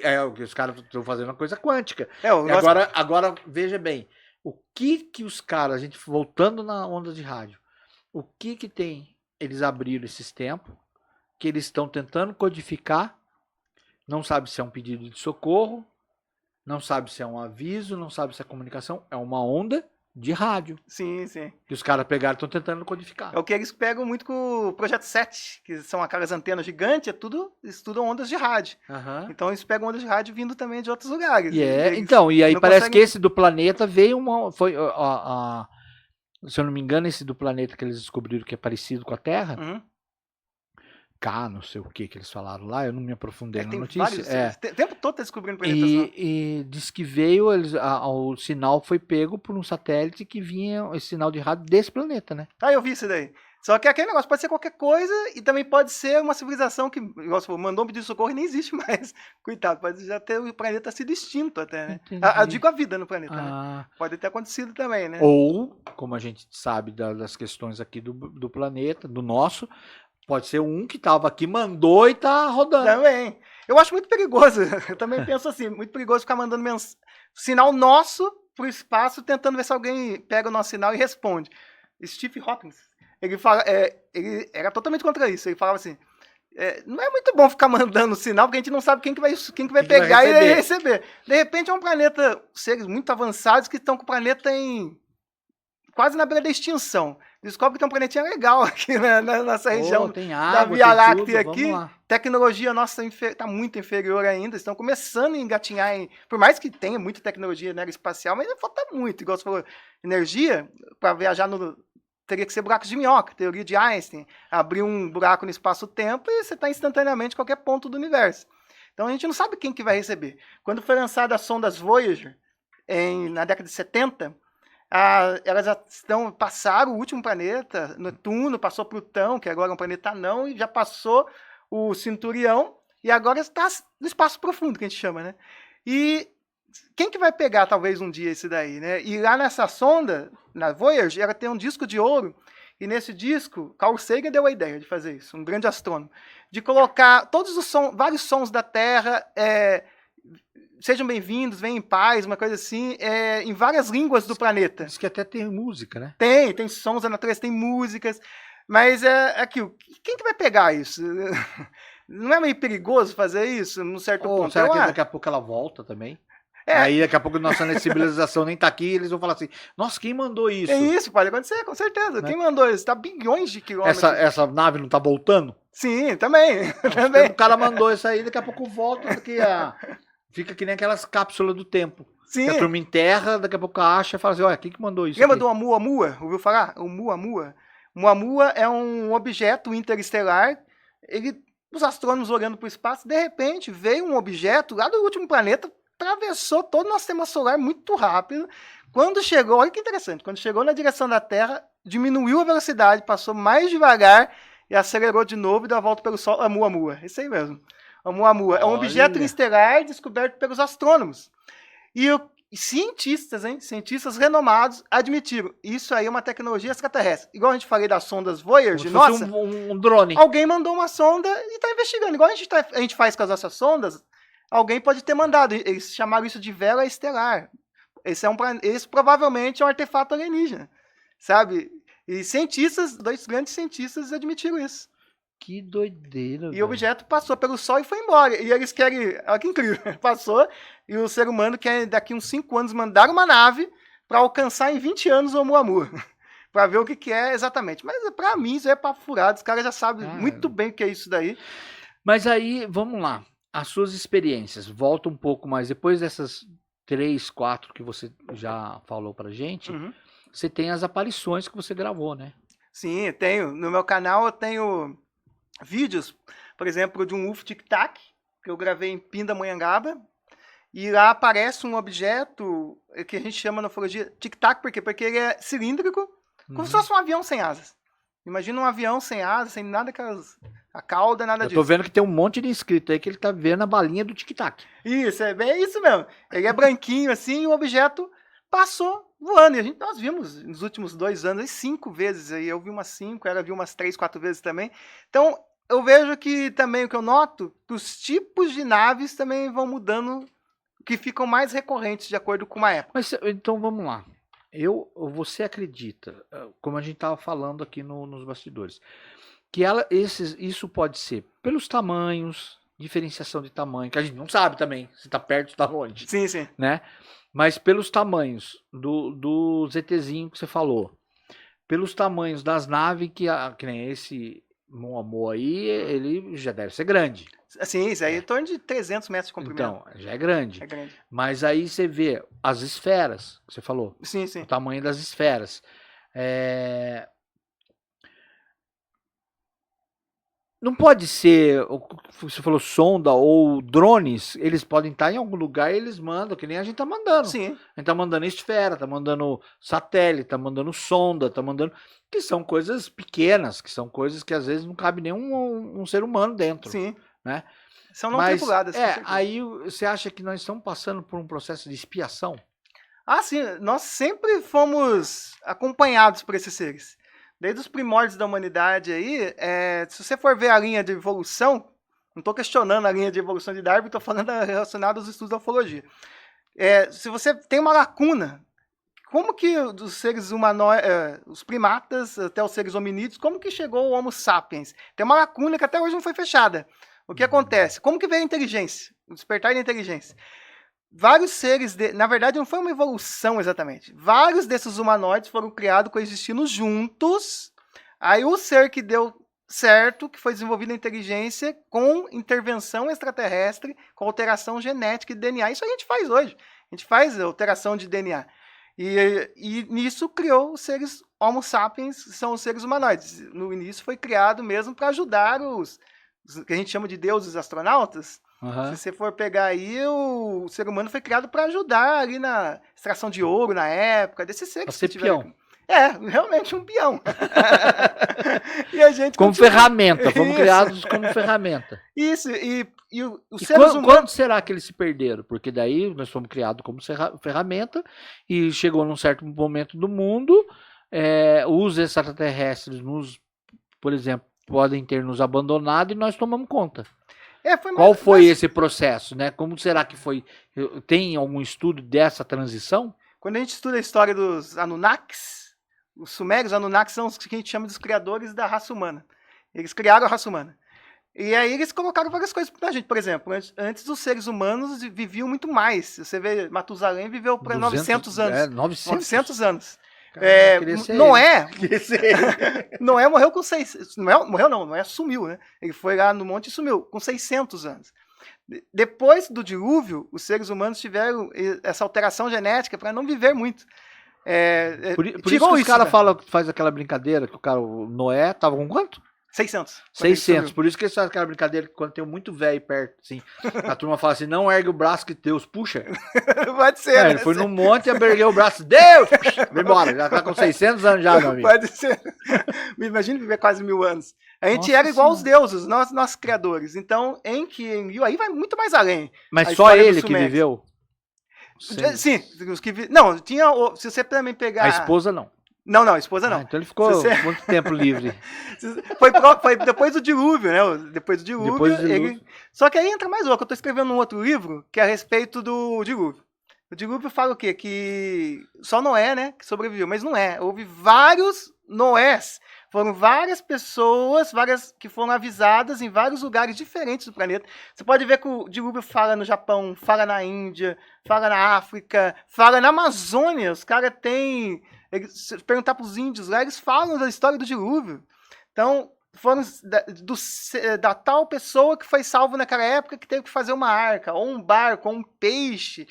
os caras estão fazendo uma coisa quântica. Nosso... Agora, veja bem, o que os caras, a gente voltando na onda de rádio, o que tem, eles abriram esses tempos, que eles estão tentando codificar, não sabe se é um pedido de socorro, não sabe se é um aviso, não sabe se é comunicação, é uma onda de rádio. Sim, sim. Que os caras pegaram e estão tentando codificar. É o que eles pegam muito com o Projeto 7, que são aquelas antenas gigantes, estudam ondas de rádio. Então eles pegam ondas de rádio vindo também de outros lugares. E aí parece que esse do planeta veio se eu não me engano, esse do planeta que eles descobriram que é parecido com a Terra, não sei o que eles falaram lá, eu não me aprofundei na notícia. O tempo todo tá descobrindo planetas. E diz que veio, o sinal foi pego por um satélite que vinha esse sinal de rádio desse planeta, né? Eu vi isso daí. Só que aquele negócio pode ser qualquer coisa e também pode ser uma civilização que, igual você falou, mandou um pedido de socorro e nem existe mais. Coitado, pode já ter o planeta sido extinto até, né? Eu digo a vida no planeta, né? Pode ter acontecido também, né? Ou, como a gente sabe das questões aqui do planeta, do nosso, pode ser um que estava aqui, mandou e tá rodando. Também. Eu acho muito perigoso. Eu também penso assim, muito perigoso ficar mandando sinal nosso pro espaço, tentando ver se alguém pega o nosso sinal e responde. Steve Hawking, ele era totalmente contra isso. Ele falava assim, não é muito bom ficar mandando sinal, porque a gente não sabe quem que vai pegar e receber. De repente é um planeta, seres muito avançados que estão com o planeta quase na beira da extinção. Descobre que tem um planetinha legal aqui nessa região tem água, da Via Láctea tudo, aqui. Tecnologia nossa está muito inferior ainda. Estão começando a engatinhar por mais que tenha muita tecnologia espacial, mas ainda falta muito. Igual você falou, energia, para viajar teria que ser buracos de minhoca, teoria de Einstein. Abrir um buraco no espaço-tempo e você está instantaneamente em qualquer ponto do universo. Então a gente não sabe quem que vai receber. Quando foi lançada as sondas Voyager, na década de 70, elas já passaram o último planeta, Netuno, passou Plutão, que agora é um planeta anão, e já passou o Cinturião, e agora está no espaço profundo, que a gente chama, né? E quem que vai pegar, talvez, um dia esse daí, né? E lá nessa sonda, na Voyager, ela tem um disco de ouro, e nesse disco, Carl Sagan deu a ideia de fazer isso, um grande astrônomo, de colocar todos os vários sons da Terra, sejam bem-vindos, venham em paz, uma coisa assim, em várias línguas do planeta. Diz que até tem música, né? Tem sons da natureza, tem músicas, mas aquilo, quem que vai pegar isso? Não é meio perigoso fazer isso, num certo ponto? Será que daqui a pouco ela volta também? Aí daqui a pouco nossa civilização nem tá aqui, eles vão falar assim, nossa, quem mandou isso? Isso pode acontecer, com certeza. Né? Quem mandou isso? Tá bilhões de quilômetros. Essa nave não tá voltando? Sim, também. Também. O cara mandou isso aí, daqui a pouco volta, fica que nem aquelas cápsulas do tempo. Sim. Que a turma enterra, daqui a pouco acha e fala assim, olha, quem que mandou isso? Lembra do Oumuamua? Ouviu falar? Oumuamua? Oumuamua é um objeto interestelar, os astrônomos olhando para o espaço, de repente veio um objeto lá do último planeta, atravessou todo o nosso sistema solar muito rápido. Quando chegou, olha que interessante, quando chegou na direção da Terra, diminuiu a velocidade, passou mais devagar e acelerou de novo e deu a volta pelo Sol. Oumuamua, isso aí mesmo. Oumuamua é um objeto interestelar descoberto pelos astrônomos. E cientistas renomados admitiram, isso aí é uma tecnologia extraterrestre. Igual a gente falei das sondas Voyager, nossa, um drone. Alguém mandou uma sonda e está investigando. Igual a gente faz com as nossas sondas, alguém pode ter mandado. Eles chamaram isso de vela estelar. Esse provavelmente é um artefato alienígena, sabe? E dois grandes cientistas admitiram isso. Que doideira. E o objeto passou pelo Sol e foi embora. E eles querem... Olha que incrível. Passou e o ser humano quer daqui uns 5 anos mandar uma nave para alcançar em 20 anos o Oumuamua. Para ver o que é exatamente. Mas para mim isso é papo furado. Os caras já sabem muito bem o que é isso daí. Mas aí, vamos lá. As suas experiências. Volta um pouco mais. Depois dessas 3, 4 que você já falou pra gente, você tem as aparições que você gravou, né? Sim, eu tenho. No meu canal eu tenho vídeos, por exemplo, de um UFO Tic-Tac, que eu gravei em Pindamonhangaba, e lá aparece um objeto que a gente chama na ufologia Tic-Tac, por quê? Porque ele é cilíndrico, como se fosse um avião sem asas. Imagina um avião sem asas, sem nada a cauda, nada disso. Eu tô vendo que tem um monte de inscrito aí que ele tá vendo a balinha do Tic-Tac. Isso, é bem isso mesmo. Ele é branquinho assim, e o objeto passou voando. E nós vimos nos últimos 2 anos 5 vezes aí. Eu vi umas 5, ela viu umas 3, 4 vezes também. Então, eu vejo que também o que eu noto, que os tipos de naves também vão mudando, que ficam mais recorrentes de acordo com uma época. Mas então vamos lá. Você acredita, como a gente estava falando aqui nos bastidores, que isso pode ser pelos tamanhos, diferenciação de tamanho, que a gente não sabe também se está perto ou está longe. Sim, sim. Né? Mas pelos tamanhos do ZTzinho que você falou, pelos tamanhos das naves, que nem esse Oumuamua aí, ele já deve ser grande. Sim, isso aí é em torno de 300 metros de comprimento. Então, já é grande. É grande. Mas aí você vê as esferas, que você falou. Sim, sim. O tamanho das esferas. Não pode ser, você falou sonda ou drones, eles podem estar em algum lugar e eles mandam, que nem a gente tá mandando. Sim. A gente tá mandando esfera, tá mandando satélite, tá mandando sonda, tá mandando... Que são coisas pequenas, que são coisas que às vezes não cabe nenhum um ser humano dentro. Sim. Né? São não tripuladas. Aí você acha que nós estamos passando por um processo de expiação? Ah, sim. Nós sempre fomos acompanhados por esses seres. Desde os primórdios da humanidade aí, se você for ver a linha de evolução, não estou questionando a linha de evolução de Darwin, estou falando relacionado aos estudos da ufologia. Se você tem uma lacuna, como que dos seres humanoides, os primatas até os seres hominídeos, como que chegou o Homo sapiens? Tem uma lacuna que até hoje não foi fechada. O que acontece? Como que veio a inteligência? O despertar da inteligência? Vários seres, na verdade não foi uma evolução exatamente, vários desses humanoides foram criados coexistindo juntos, aí o ser que deu certo, que foi desenvolvido a inteligência com intervenção extraterrestre, com alteração genética de DNA, isso a gente faz hoje, a gente faz alteração de DNA, e nisso criou os seres Homo sapiens, que são os seres humanoides, no início foi criado mesmo para ajudar os que a gente chama de deuses astronautas. Se você for pegar aí, o ser humano foi criado para ajudar ali na extração de ouro na época, desses seres que tiveram. Peão. Realmente um peão. E a gente como ferramenta, fomos criados como ferramenta. Isso, e os seres humanos... Quando será que eles se perderam? Porque daí nós fomos criados como ferramenta e chegou num certo momento do mundo, os extraterrestres, por exemplo, podem ter nos abandonado e nós tomamos conta. Qual foi esse processo, né? Como será que foi? Tem algum estudo dessa transição? Quando a gente estuda a história dos Anunnakis, os sumérios, Anunnakis são os que a gente chama dos criadores da raça humana. Eles criaram a raça humana. E aí eles colocaram várias coisas pra gente. Por exemplo, antes os seres humanos viviam muito mais. Você vê, Matusalém viveu para 900 anos. 900 anos. Noé morreu com 600. Noé sumiu, né? Ele foi lá no monte e sumiu, com 600 anos. Depois do dilúvio, os seres humanos tiveram essa alteração genética para não viver muito. Por isso tirou que os caras né? falam que faz aquela brincadeira que o Noé tava com quanto? 600. 600. Por isso que eles fazem aquela brincadeira que quando tem muito velho perto, assim, a turma fala assim, não ergue o braço que Deus puxa. Pode ser, né? Ele foi num monte e ergueu o braço, Deus! Vai embora, já tá com 600 anos já, meu amigo. Pode ser. Imagina viver quase 1000 anos. A gente Nossa era igual Senhora. aos deuses, nossos criadores. Então, Enki aí vai muito mais além. Mas A só história dos ele que Sumérios. viveu? Sim, os que não, tinha. Se você também pegar. A esposa não. Não, a esposa não. Ah, então ele ficou Se você- muito tempo livre. Foi depois do dilúvio, né? Depois do dilúvio. Depois do dilúvio. Só que aí entra mais louco. Eu tô escrevendo um outro livro que é a respeito do dilúvio. O dilúvio fala o quê? Que só Noé, né, que sobreviveu. Mas não é. Houve vários Noés. Foram várias pessoas, várias que foram avisadas em vários lugares diferentes do planeta. Você pode ver que o dilúvio fala no Japão, fala na Índia, fala na África, fala na Amazônia. Os caras têm... Se perguntar para os índios lá, eles falam da história do dilúvio. Então, foram da tal pessoa que foi salvo naquela época que teve que fazer uma arca, ou um barco, ou um peixe.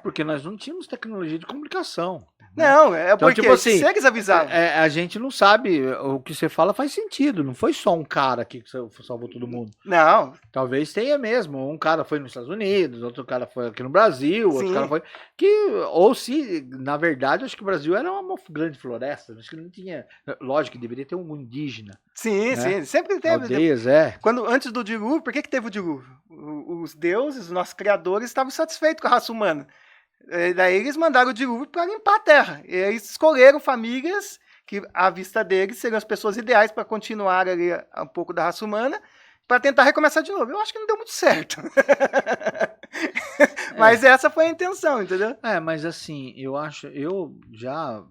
Porque nós não tínhamos tecnologia de comunicação. Não, é Então, porque tipo assim, se eles avisavam. A gente não sabe, o que você fala faz sentido, não foi só um cara que salvou todo mundo. Não, Talvez tenha mesmo, um cara foi nos Estados Unidos, outro cara foi aqui no Brasil, outro Sim. cara foi... Ou se, na verdade, acho que o Brasil era uma grande floresta, acho que não tinha... Lógico que deveria ter um indígena, sim, né? sim, sempre teve. Aldeias, Antes do dilúvio, por que teve o dilúvio? Os deuses, os nossos criadores, estavam satisfeitos com a raça humana. Daí eles mandaram o dilúvio para limpar a terra. E eles escolheram famílias que, à vista deles, seriam as pessoas ideais para continuar ali um pouco da raça humana, para tentar recomeçar de novo. Eu acho que não deu muito certo. Mas essa foi a intenção, entendeu? Mas assim, eu já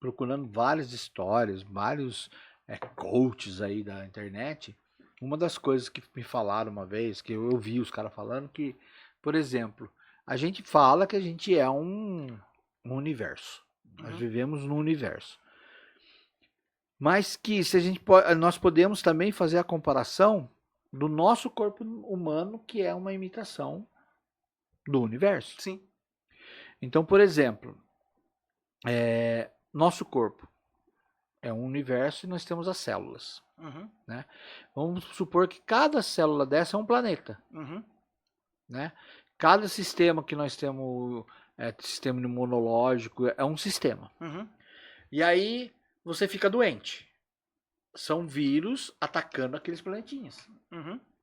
procurando várias histórias, vários coaches aí da internet, uma das coisas que me falaram uma vez, que eu ouvi os caras falando, que, por exemplo, a gente fala que a gente é um universo. Nós vivemos num universo. Mas que se nós podemos também fazer a comparação do nosso corpo humano, que é uma imitação do universo. Sim. Então, por exemplo, nosso corpo é um universo e nós temos as células. Né? Vamos supor que cada célula dessa é um planeta. Né? Cada sistema que nós temos, sistema imunológico, é um sistema. E aí você fica doente. São vírus atacando aqueles planetinhas.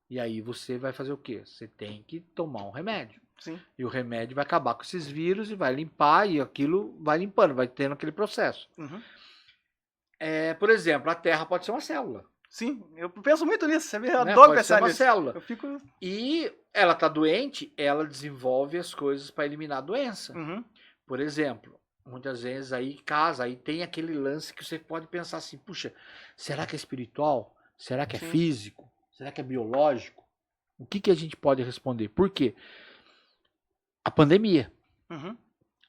E aí você vai fazer o quê? Você tem que tomar um remédio. Sim. E o remédio vai acabar com esses vírus e vai limpar, e aquilo vai limpando, vai tendo aquele processo. Por exemplo, a Terra pode ser uma célula. Sim, eu penso muito nisso, você vê, eu Né? adoro Pode ser pensar uma nisso. célula. Eu fico... E ela tá doente, ela desenvolve as coisas para eliminar a doença. Por exemplo, muitas vezes aí tem aquele lance que você pode pensar assim, puxa, será que é espiritual? Será que é Sim. físico? Será que é biológico? O que a gente pode responder? Por quê? A pandemia.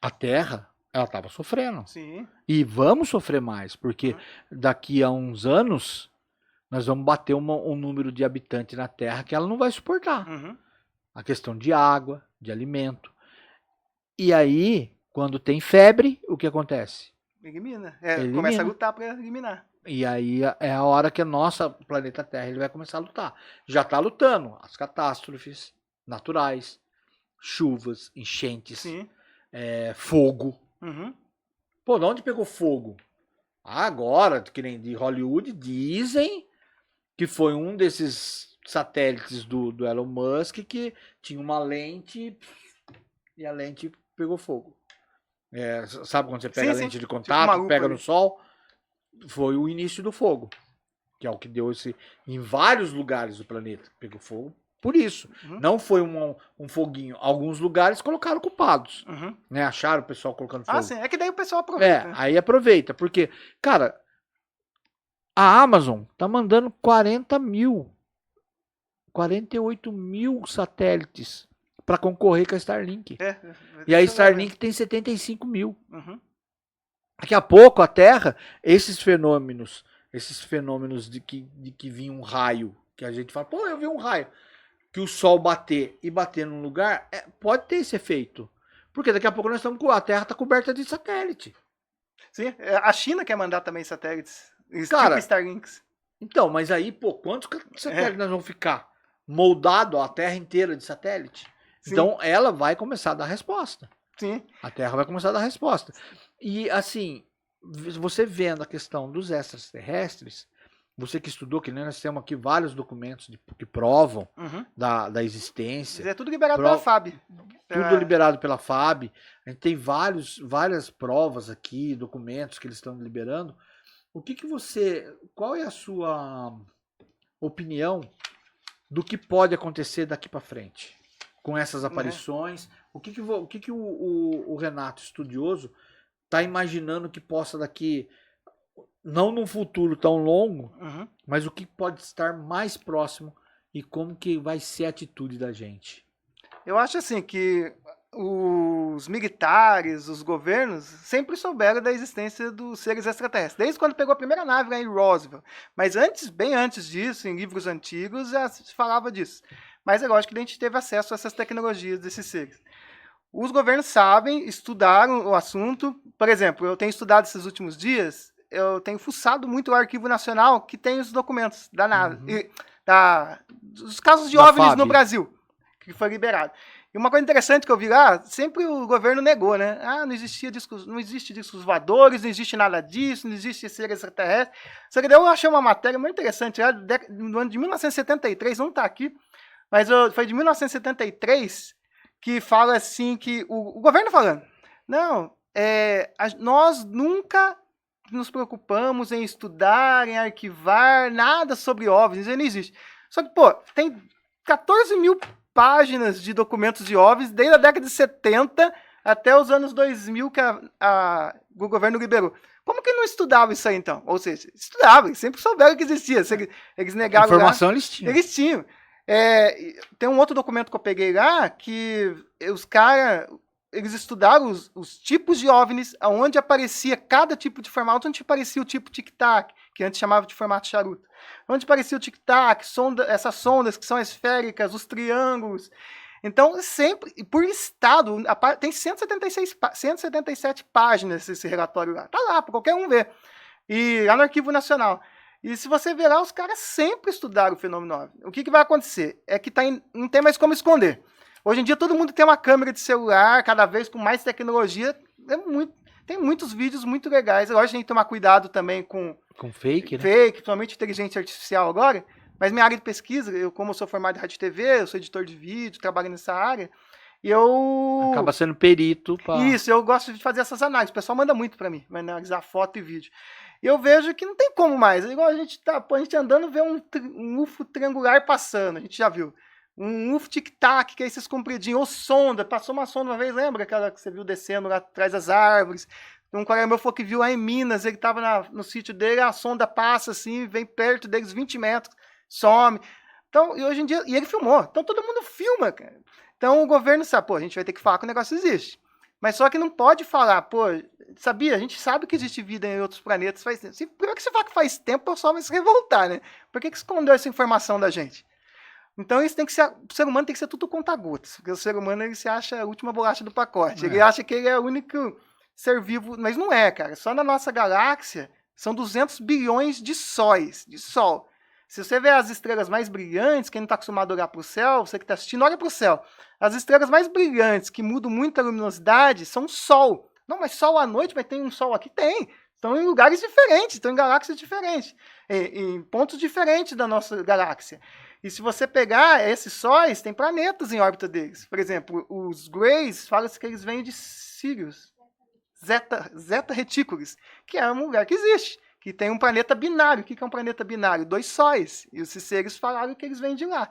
A Terra, ela estava sofrendo. Sim. E vamos sofrer mais, porque daqui a uns anos nós vamos bater um número de habitantes na Terra que ela não vai suportar. A questão de água, de alimento. E aí, quando tem febre, o que acontece? Elimina. Elimina. Começa a lutar para eliminar. E aí é a hora que o nosso planeta Terra ele vai começar a lutar. Já está lutando. As catástrofes naturais, chuvas, enchentes, Sim. fogo. Pô, de onde pegou fogo? Agora, que nem de Hollywood, dizem que foi um desses satélites do Elon Musk que tinha uma lente e a lente pegou fogo. Sabe quando você pega Sim, a lente sim. de Tipo contato, uma lupa pega ali. no sol? Foi o início do fogo. Que é o que deu em vários lugares do planeta. Pegou fogo por isso. Não foi um foguinho. Alguns lugares colocaram culpados. Né? Acharam o pessoal colocando fogo. Ah, sim. É que daí o pessoal aproveita. Aí aproveita. Porque, cara, a Amazon tá mandando 48 mil satélites para concorrer com a Starlink. E a Starlink tem 75 mil. Daqui a pouco a Terra, esses fenômenos de que vinha um raio, que a gente fala, pô, eu vi um raio, que o Sol bater num lugar, pode ter esse efeito. Porque daqui a pouco nós estamos a Terra está coberta de satélite. Sim, a China quer mandar também satélites, Cara, tipo Starlinks. Então, mas aí, pô, quantos satélites nós vamos ficar? Moldado a Terra inteira de satélite? Sim. Então, ela vai começar a dar resposta. Sim. A Terra vai começar a dar resposta. E, assim, você vendo a questão dos extraterrestres, você que estudou, que nós temos aqui vários documentos que provam da existência. É tudo liberado pela FAB. Tudo liberado pela FAB. A gente tem várias provas aqui, documentos que eles estão liberando. Qual é a sua opinião do que pode acontecer daqui para frente com essas aparições? O que o Renato, estudioso, está imaginando que possa daqui, não num futuro tão longo, mas o que pode estar mais próximo e como que vai ser a atitude da gente? Eu acho assim que os militares, os governos, sempre souberam da existência dos seres extraterrestres, desde quando pegou a primeira nave lá em Roswell. Mas bem antes disso, em livros antigos, já se falava disso. Mas é lógico que a gente teve acesso a essas tecnologias desses seres. Os governos sabem, estudaram o assunto. Por exemplo, eu tenho estudado esses últimos dias, eu tenho fuçado muito o Arquivo Nacional, que tem os documentos da nave, dos casos de OVNIs no Brasil, que foi liberado. E uma coisa interessante que eu vi lá, sempre o governo negou, né? Não existe discos voadores, não existe nada disso, não existe ser extraterrestre. Só que daí eu achei uma matéria muito interessante, lá, do ano de 1973, não está aqui, mas foi de 1973, que fala assim, que o governo falando, nós nunca nos preocupamos em estudar, em arquivar, nada sobre OVNIs, ele não existe. Só que, pô, tem 14 mil páginas de documentos de OVNIs desde a década de 70 até os anos 2000 que o governo liberou. Como que não estudava isso aí, então? Ou seja, estudava, sempre souberam que existia. Eles negaram informação lá. Eles tinham. Tem um outro documento que eu peguei lá que os caras, eles estudaram os tipos de OVNIs, onde aparecia cada tipo de formato, onde aparecia o tipo tic-tac, que antes chamava de formato charuto. Onde aparecia o tic-tac, essas sondas que são esféricas, os triângulos. Então, sempre, por estado, tem 177 páginas esse relatório lá. Tá lá, para qualquer um ver. E lá no Arquivo Nacional. E se você ver lá, os caras sempre estudaram o fenômeno OVNI. O que vai acontecer? É que não tem mais como esconder. Hoje em dia, todo mundo tem uma câmera de celular, cada vez com mais tecnologia. Tem muitos vídeos muito legais. Lógico, a gente tem que tomar cuidado também com fake, né? Fake, principalmente inteligência artificial agora. Mas minha área de pesquisa, como eu sou formado em rádio e TV, eu sou editor de vídeo, trabalho nessa área, e eu... Acaba sendo perito. Isso, eu gosto de fazer essas análises. O pessoal manda muito para mim, vai analisar foto e vídeo. E eu vejo que não tem como mais. É igual a gente andando, vê um UFO triangular passando, a gente já viu. Um UFO tic-tac, que é esses compridinhos, ou sonda, passou uma sonda uma vez, lembra aquela que você viu descendo lá atrás das árvores? Um colega meu falou que viu lá em Minas, ele estava no sítio dele, a sonda passa assim, vem perto deles 20 metros, some. Então, e hoje em dia, e ele filmou, então todo mundo filma, cara. Então o governo sabe, a gente vai ter que falar que o negócio existe. Mas só que não pode falar, sabia? A gente sabe que existe vida em outros planetas faz tempo. Primeiro que você fala que faz tempo, o pessoal vai se revoltar, né? Por que escondeu essa informação da gente? Então isso tem que ser, o ser humano tem que ser tudo conta-gotas, porque o ser humano ele se acha a última bolacha do pacote. Ele acha que ele é o único ser vivo, mas não é, cara. Só na nossa galáxia são 200 bilhões de sóis, de sol. Se você vê as estrelas mais brilhantes, quem não está acostumado a olhar para o céu, você que está assistindo, olha para o céu. As estrelas mais brilhantes, que mudam muito a luminosidade, são Sol. Não, mas Sol à noite, mas tem um Sol aqui? Tem. Estão em lugares diferentes, estão em galáxias diferentes, em pontos diferentes da nossa galáxia. E se você pegar esses sóis, tem planetas em órbita deles. Por exemplo, os Greys, fala-se que eles vêm de Sirius, Zeta Reticuli, que é um lugar que existe, que tem um planeta binário. O que é um planeta binário? 2 sóis. E os seres falaram que eles vêm de lá.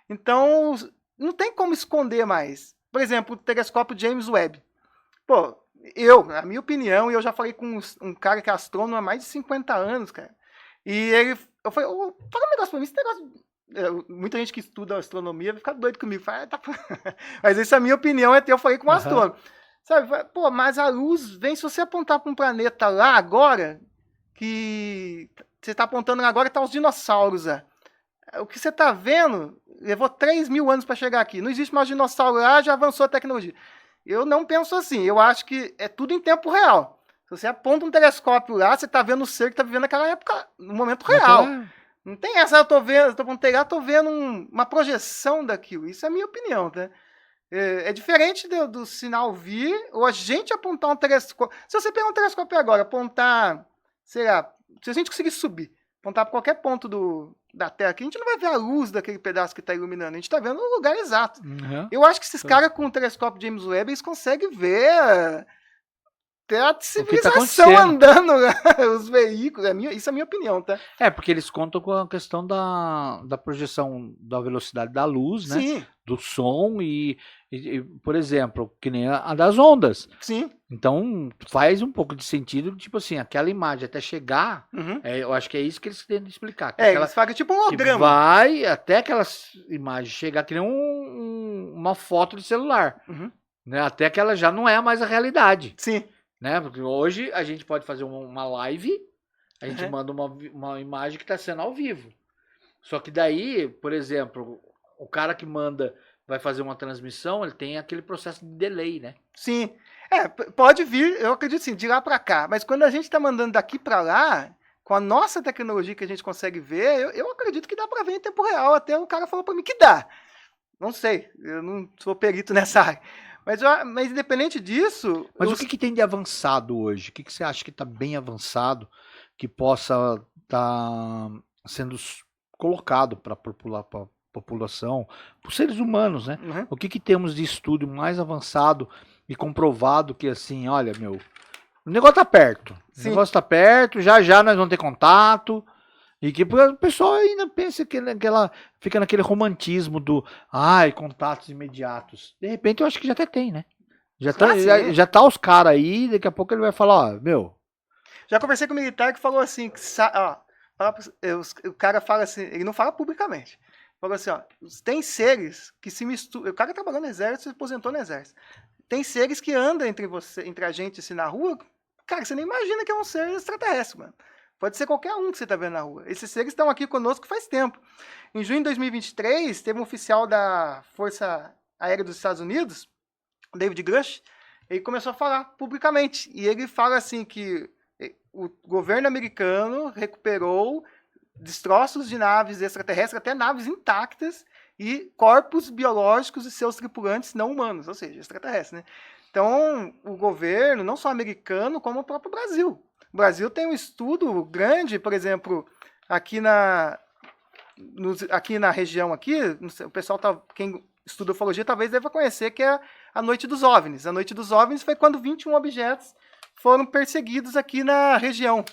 Então, não tem como esconder mais. Por exemplo, o telescópio James Webb. A minha opinião, e eu já falei com um cara que é astrônomo há mais de 50 anos, cara. E eu falei, fala um negócio pra mim, esse negócio... Muita gente que estuda astronomia vai ficar doido comigo. Mas essa é a minha opinião, eu falei com um astrônomo. Sabe, mas a luz vem, se você apontar para um planeta lá agora, que você está apontando agora, tá os dinossauros lá. O que você está vendo, levou 3.000 anos para chegar aqui. Não existe mais dinossauro lá, já avançou a tecnologia. Eu não penso assim, eu acho que é tudo em tempo real. Se você aponta um telescópio lá, você tá vendo o ser que tá vivendo naquela época, no momento real. Não tem essa, eu tô com um telhado, tô vendo uma projeção daquilo. Isso é a minha opinião, tá? É diferente do sinal vir, ou a gente apontar um telescópio. Se você pegar um telescópio agora, apontar, sei lá, se a gente conseguir subir, apontar para qualquer ponto da Terra aqui, a gente não vai ver a luz daquele pedaço que está iluminando, a gente está vendo o lugar exato. Uhum. Eu acho que esses caras com o telescópio James Webb, eles conseguem ver até a civilização andando, né? Os veículos. Isso é a minha opinião, tá? Porque eles contam com a questão da projeção da velocidade da luz, né? Sim. Do som e, por exemplo, que nem a das ondas. Sim. Então, faz um pouco de sentido, tipo assim, aquela imagem até chegar, Uhum. Eu acho que é isso que eles tentam explicar. Eles fazem tipo um holograma. Vai até aquelas imagens chegar que nem uma foto de celular. Uhum. Né? Até que ela já não é mais a realidade. Sim. Né? Porque hoje a gente pode fazer uma live, a gente manda uma imagem que está sendo ao vivo. Só que daí, por exemplo, o cara que vai fazer uma transmissão, ele tem aquele processo de delay, né? Sim. Pode vir, eu acredito assim, de lá para cá. Mas quando a gente está mandando daqui para lá, com a nossa tecnologia que a gente consegue ver, eu acredito que dá para ver em tempo real. Até o cara falou para mim que dá. Não sei, eu não sou perito nessa área. Mas independente disso... Mas o que tem de avançado hoje? O que você acha que está bem avançado, que possa estar sendo colocado para a população, para os seres humanos, né? Uhum. O que temos de estudo mais avançado e comprovado que assim, olha, o negócio tá perto. Sim. O negócio tá perto, já nós vamos ter contato. E que o pessoal ainda pensa que ela fica naquele romantismo do contatos imediatos. De repente eu acho que já até tem, né? Já tá os caras aí, daqui a pouco ele vai falar, Já conversei com um militar que falou assim, o cara fala assim, ele não fala publicamente. Falou assim, tem seres que se misturam. O cara trabalhou no exército, se aposentou no exército. Tem seres que andam entre a gente assim na rua, cara, você nem imagina que é um ser extraterrestre, mano. Pode ser qualquer um que você está vendo na rua. Esses seres estão aqui conosco faz tempo. Em junho de 2023, teve um oficial da Força Aérea dos Estados Unidos, David Grush, ele começou a falar publicamente. E ele fala assim que o governo americano recuperou destroços de naves extraterrestres, até naves intactas, e corpos biológicos de seus tripulantes não humanos, ou seja, extraterrestres, né? Então, o governo, não só americano, como o próprio Brasil. O Brasil tem um estudo grande, por exemplo, aqui na região aqui, o pessoal quem estuda ufologia talvez deva conhecer, que é a Noite dos OVNIs. A Noite dos OVNIs foi quando 21 objetos foram perseguidos aqui na região.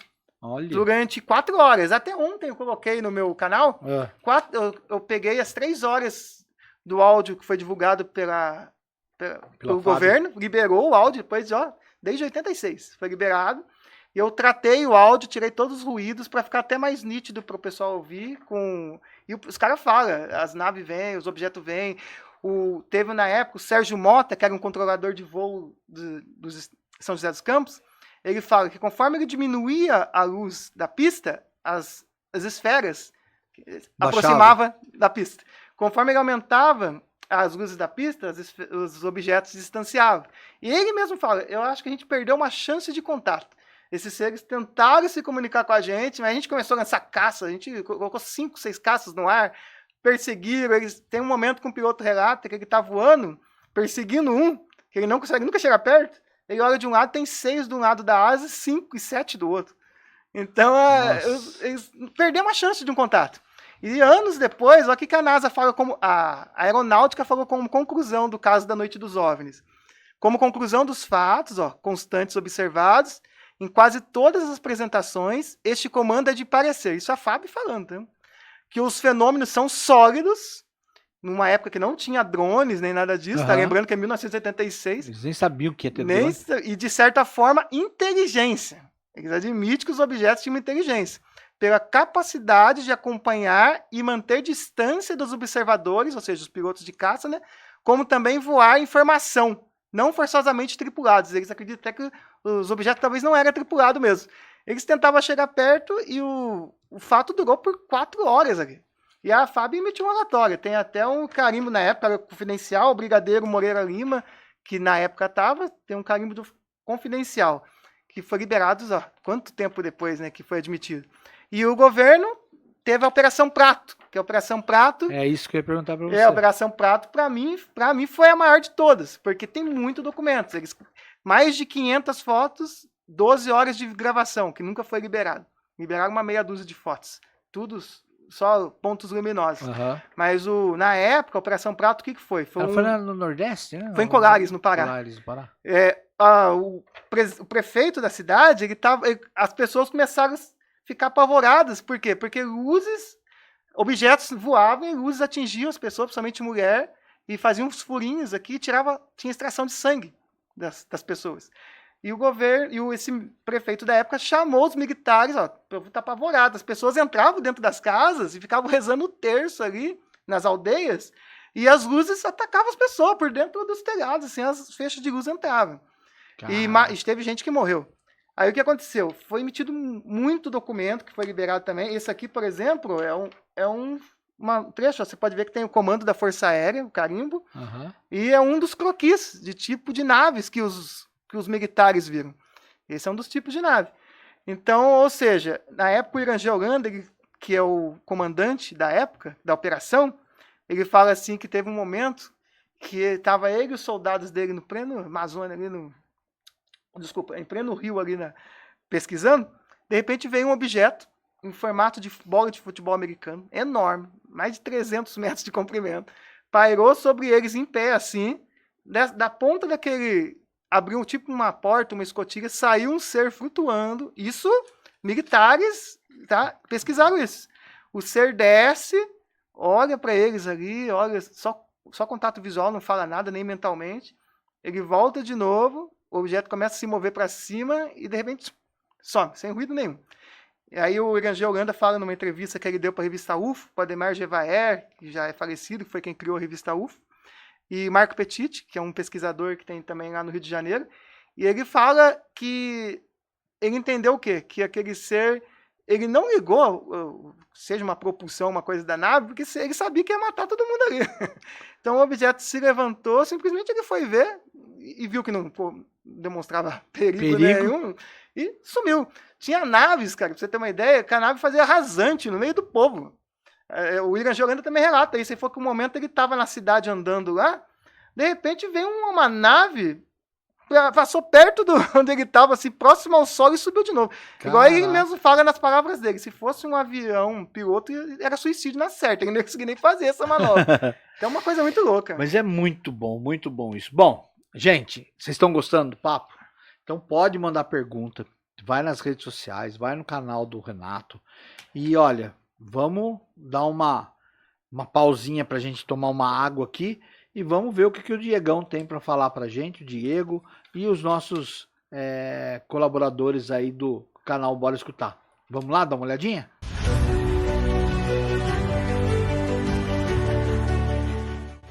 Olha. Durante 4 horas. Até ontem eu coloquei no meu canal, eu peguei as 3 horas do áudio que foi divulgado pelo governo, liberou o áudio, depois, desde 86, foi liberado. E eu tratei o áudio, tirei todos os ruídos para ficar até mais nítido para o pessoal ouvir. E os caras falam, as naves vêm, os objetos vêm. Teve na época o Sérgio Mota, que era um controlador de voo do São José dos Campos, ele fala que conforme ele diminuía a luz da pista, as esferas aproximavam da pista. Conforme ele aumentava as luzes da pista, os objetos se distanciavam. E ele mesmo fala, eu acho que a gente perdeu uma chance de contato. Esses seres tentaram se comunicar com a gente, mas a gente começou a lançar caça, a gente colocou 5, 6 caças no ar, perseguiram, tem um momento que um piloto relata que ele está voando, perseguindo que ele não consegue nunca chegar perto, ele olha de um lado, tem 6 de um lado da asa, 5 e 7 do outro. Então, eles perderam uma chance de um contato. E anos depois, olha o que a NASA fala a aeronáutica falou como conclusão do caso da Noite dos OVNIs. Como conclusão dos fatos, constantes observados, em quase todas as apresentações, este comando é de parecer, isso a Fábio falando, né? Que os fenômenos são sólidos, numa época que não tinha drones nem nada disso, tá lembrando que é 1986. Eles nem sabiam que ia ter drone. E, de certa forma, inteligência. Eles admitem que os objetos tinham inteligência, pela capacidade de acompanhar e manter distância dos observadores, ou seja, os pilotos de caça, né? Como também voar informação, não forçosamente tripulados. Eles acreditam até que os objetos talvez não eram tripulados mesmo. Eles tentavam chegar perto e o fato durou por 4 horas aqui. E a FAB emitiu um relatório. Tem até um carimbo na época, era confidencial, o Brigadeiro Moreira Lima, que na época tem um carimbo confidencial, que foi liberado, ó, quanto tempo depois, né, que foi admitido. E o governo teve a Operação Prato, que a Operação Prato... É isso que eu ia perguntar para você. A Operação Prato, para mim foi a maior de todas, porque tem muito documento. Mais de 500 fotos, 12 horas de gravação, que nunca foi liberado. Liberaram uma meia dúzia de fotos. Tudo só pontos luminosos. Mas na época, a Operação Prato, o que foi? Foi no Nordeste, né? Foi em Colares, no Pará. O prefeito da cidade, as pessoas começaram a ficar apavoradas. Por quê? Porque objetos voavam e luzes atingiam as pessoas, principalmente mulher, e faziam uns furinhos aqui, tinha extração de sangue das pessoas. E o governo, esse prefeito da época chamou os militares, ó, o povo tá apavorado. As pessoas entravam dentro das casas e ficavam rezando o terço ali, nas aldeias, e as luzes atacavam as pessoas por dentro dos telhados, assim, as feixes de luz entravam. E teve gente que morreu. Aí o que aconteceu? Foi emitido muito documento que foi liberado também. Esse aqui, por exemplo, é um trecho, ó, você pode ver que tem o comando da Força Aérea, o carimbo, e é um dos croquis de tipo de naves que os militares viram. Esse é um dos tipos de nave. Então, ou seja, na época o Irangê Holanda, que é o comandante da época, da operação, ele fala assim que teve um momento que estava ele e os soldados dele no pleno Amazônia, em pleno rio ali, pesquisando, de repente veio um objeto em formato de bola de futebol americano, enorme, mais de 300 metros de comprimento, pairou sobre eles em pé, assim, da ponta daquele... Abriu tipo uma porta, uma escotilha, saiu um ser flutuando. Isso, militares, tá? Pesquisaram isso. O ser desce, olha para eles ali, olha, só contato visual, não fala nada, nem mentalmente. Ele volta de novo, o objeto começa a se mover para cima e de repente some, sem ruído nenhum. E aí o Irangê Holanda fala numa entrevista que ele deu para a revista UFO, para Ademar Gevaer, que já é falecido, que foi quem criou a revista UFO, e Marco Petit, que é um pesquisador que tem também lá no Rio de Janeiro, e ele fala que ele entendeu o quê? Que aquele ser, ele não ligou, seja uma propulsão, uma coisa da nave, porque ele sabia que ia matar todo mundo ali. Então o objeto se levantou, simplesmente ele foi ver e viu que não demonstrava perigo nenhum e sumiu. Tinha naves, cara, pra você ter uma ideia, que a nave fazia rasante no meio do povo. O Irangê Holanda também relata isso. Ele falou que um momento ele estava na cidade andando lá, de repente veio uma nave, passou perto onde ele estava, assim, próximo ao sol e subiu de novo. Caraca. Igual ele mesmo fala nas palavras dele, se fosse um avião, um piloto, era suicídio na certa, ele não ia conseguir nem fazer essa manobra. Então é uma coisa muito louca. Mas é muito bom isso. Bom, gente, vocês estão gostando do papo? Então pode mandar pergunta, vai nas redes sociais, vai no canal do Renato e olha... Vamos dar uma pausinha pra gente tomar uma água aqui e vamos ver o que o Diegão tem para falar pra gente, o Diego e os nossos colaboradores aí do canal Bora Escutar. Vamos lá dar uma olhadinha?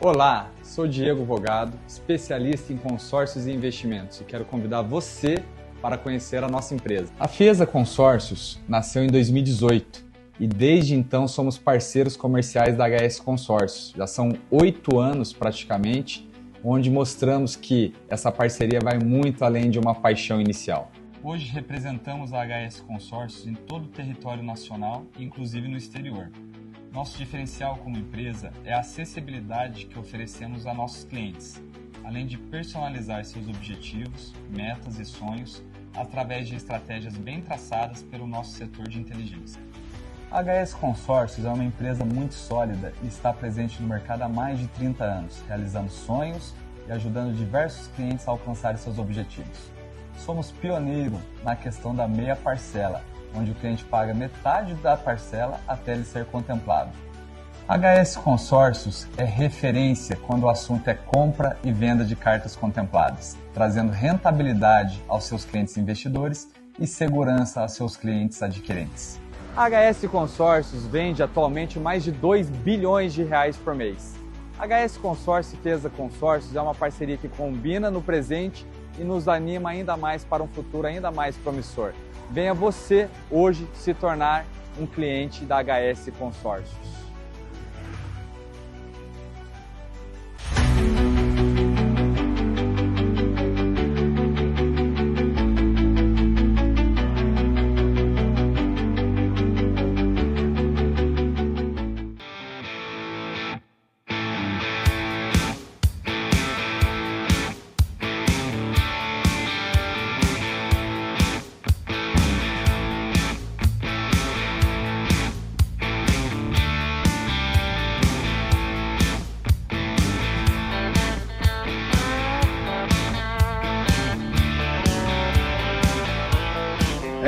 Olá, sou Diego Vogado, especialista em consórcios e investimentos e quero convidar você para conhecer a nossa empresa. A Fiesa Consórcios nasceu em 2018. E desde então somos parceiros comerciais da HS Consórcios. Já são 8 anos praticamente, onde mostramos que essa parceria vai muito além de uma paixão inicial. Hoje representamos a HS Consórcios em todo o território nacional, inclusive no exterior. Nosso diferencial como empresa é a acessibilidade que oferecemos a nossos clientes, além de personalizar seus objetivos, metas e sonhos através de estratégias bem traçadas pelo nosso setor de inteligência. A HS Consórcios é uma empresa muito sólida e está presente no mercado há mais de 30 anos, realizando sonhos e ajudando diversos clientes a alcançarem seus objetivos. Somos pioneiros na questão da meia parcela, onde o cliente paga metade da parcela até ele ser contemplado. A HS Consórcios é referência quando o assunto é compra e venda de cartas contempladas, trazendo rentabilidade aos seus clientes investidores e segurança aos seus clientes adquirentes. A HS Consórcios vende atualmente mais de 2 bilhões de reais por mês. A HS Consórcios e Fiesa Consórcios é uma parceria que combina no presente e nos anima ainda mais para um futuro ainda mais promissor. Venha você hoje se tornar um cliente da HS Consórcios.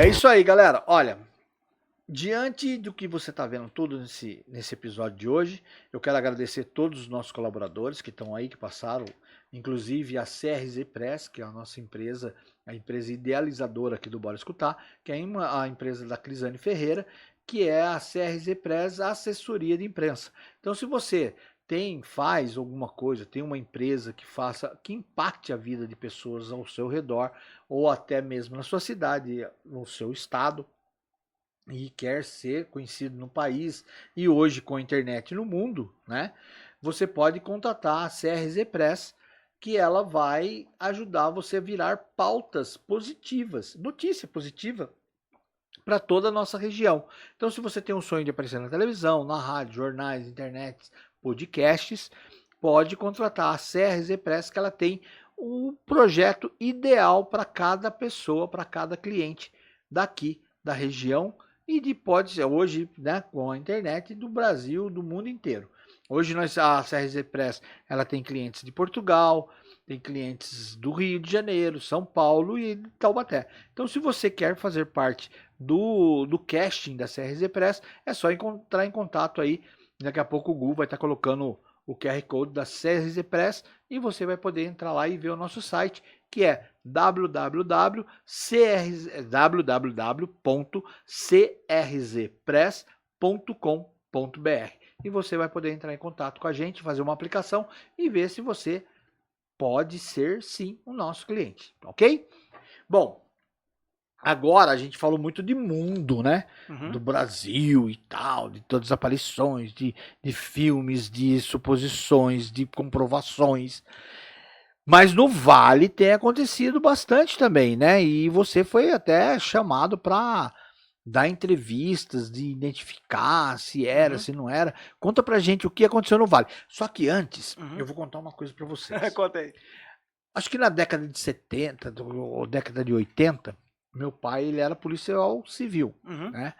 É isso aí, galera. Olha, diante do que você está vendo tudo nesse episódio de hoje, eu quero agradecer todos os nossos colaboradores que estão aí, que passaram, inclusive a CRZ Press, que é a nossa empresa, a empresa idealizadora aqui do Bora Escutar, que é a empresa da Crisane Ferreira, que é a CRZ Press Assessoria de Imprensa. Então, se você faz alguma coisa, tem uma empresa que impacte a vida de pessoas ao seu redor, ou até mesmo na sua cidade, no seu estado, e quer ser conhecido no país, e hoje com a internet no mundo, né? Você pode contatar a CRZ Press, que ela vai ajudar você a virar pautas positivas, notícia positiva para toda a nossa região. Então, se você tem um sonho de aparecer na televisão, na rádio, jornais, internet, podcasts, pode contratar a CRZ Press, que ela tem um projeto ideal para cada pessoa, para cada cliente daqui da região e pode ser hoje, né, com a internet do Brasil, do mundo inteiro. Hoje a CRZ Press, ela tem clientes de Portugal, tem clientes do Rio de Janeiro, São Paulo e Taubaté. Então, se você quer fazer parte do casting da CRZ Press, é só entrar em contato aí. Daqui a pouco o Google vai estar colocando o QR Code da CRZ Press e você vai poder entrar lá e ver o nosso site, que é www.czpress.com.br. E você vai poder entrar em contato com a gente, fazer uma aplicação e ver se você pode ser, sim, o nosso cliente, ok? Bom, agora a gente falou muito de mundo, né? Do Brasil e tal, de todas as aparições, de filmes, de suposições, de comprovações. Mas no Vale tem acontecido bastante também, né? E você foi até chamado para dar entrevistas, de identificar se era, se não era. Conta pra gente o que aconteceu no Vale. Só que antes, eu vou contar uma coisa pra vocês. Conta aí. Acho que na década de 70 ou década de 80, meu pai ele era policial civil, né?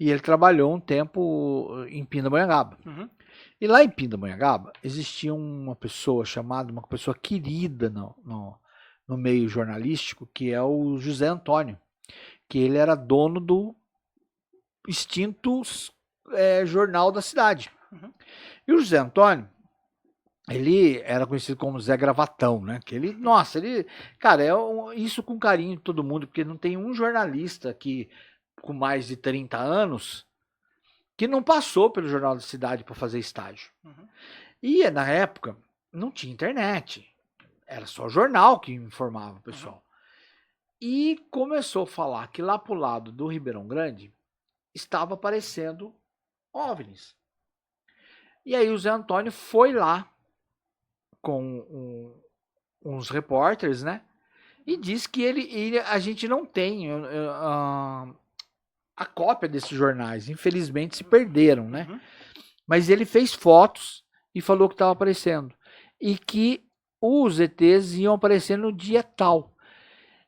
E ele trabalhou um tempo em Pindamonhangaba. E lá em Pindamonhangaba existia uma pessoa chamada, uma pessoa querida no meio jornalístico, que é o José Antônio, que ele era dono do extinto jornal da cidade. E o José Antônio, ele era conhecido como Zé Gravatão, né? Que ele, nossa, ele, cara, isso com carinho de todo mundo, porque não tem um jornalista aqui com mais de 30 anos que não passou pelo Jornal da Cidade para fazer estágio. E na época não tinha internet, era só jornal que informava o pessoal. E começou a falar que lá pro lado do Ribeirão Grande estava aparecendo OVNIs. E aí o Zé Antônio foi lá com uns repórteres, né? E disse que a gente não tem a cópia desses jornais. Infelizmente se perderam, né? Mas ele fez fotos e falou que estava aparecendo. E que os ETs iam aparecer no dia tal.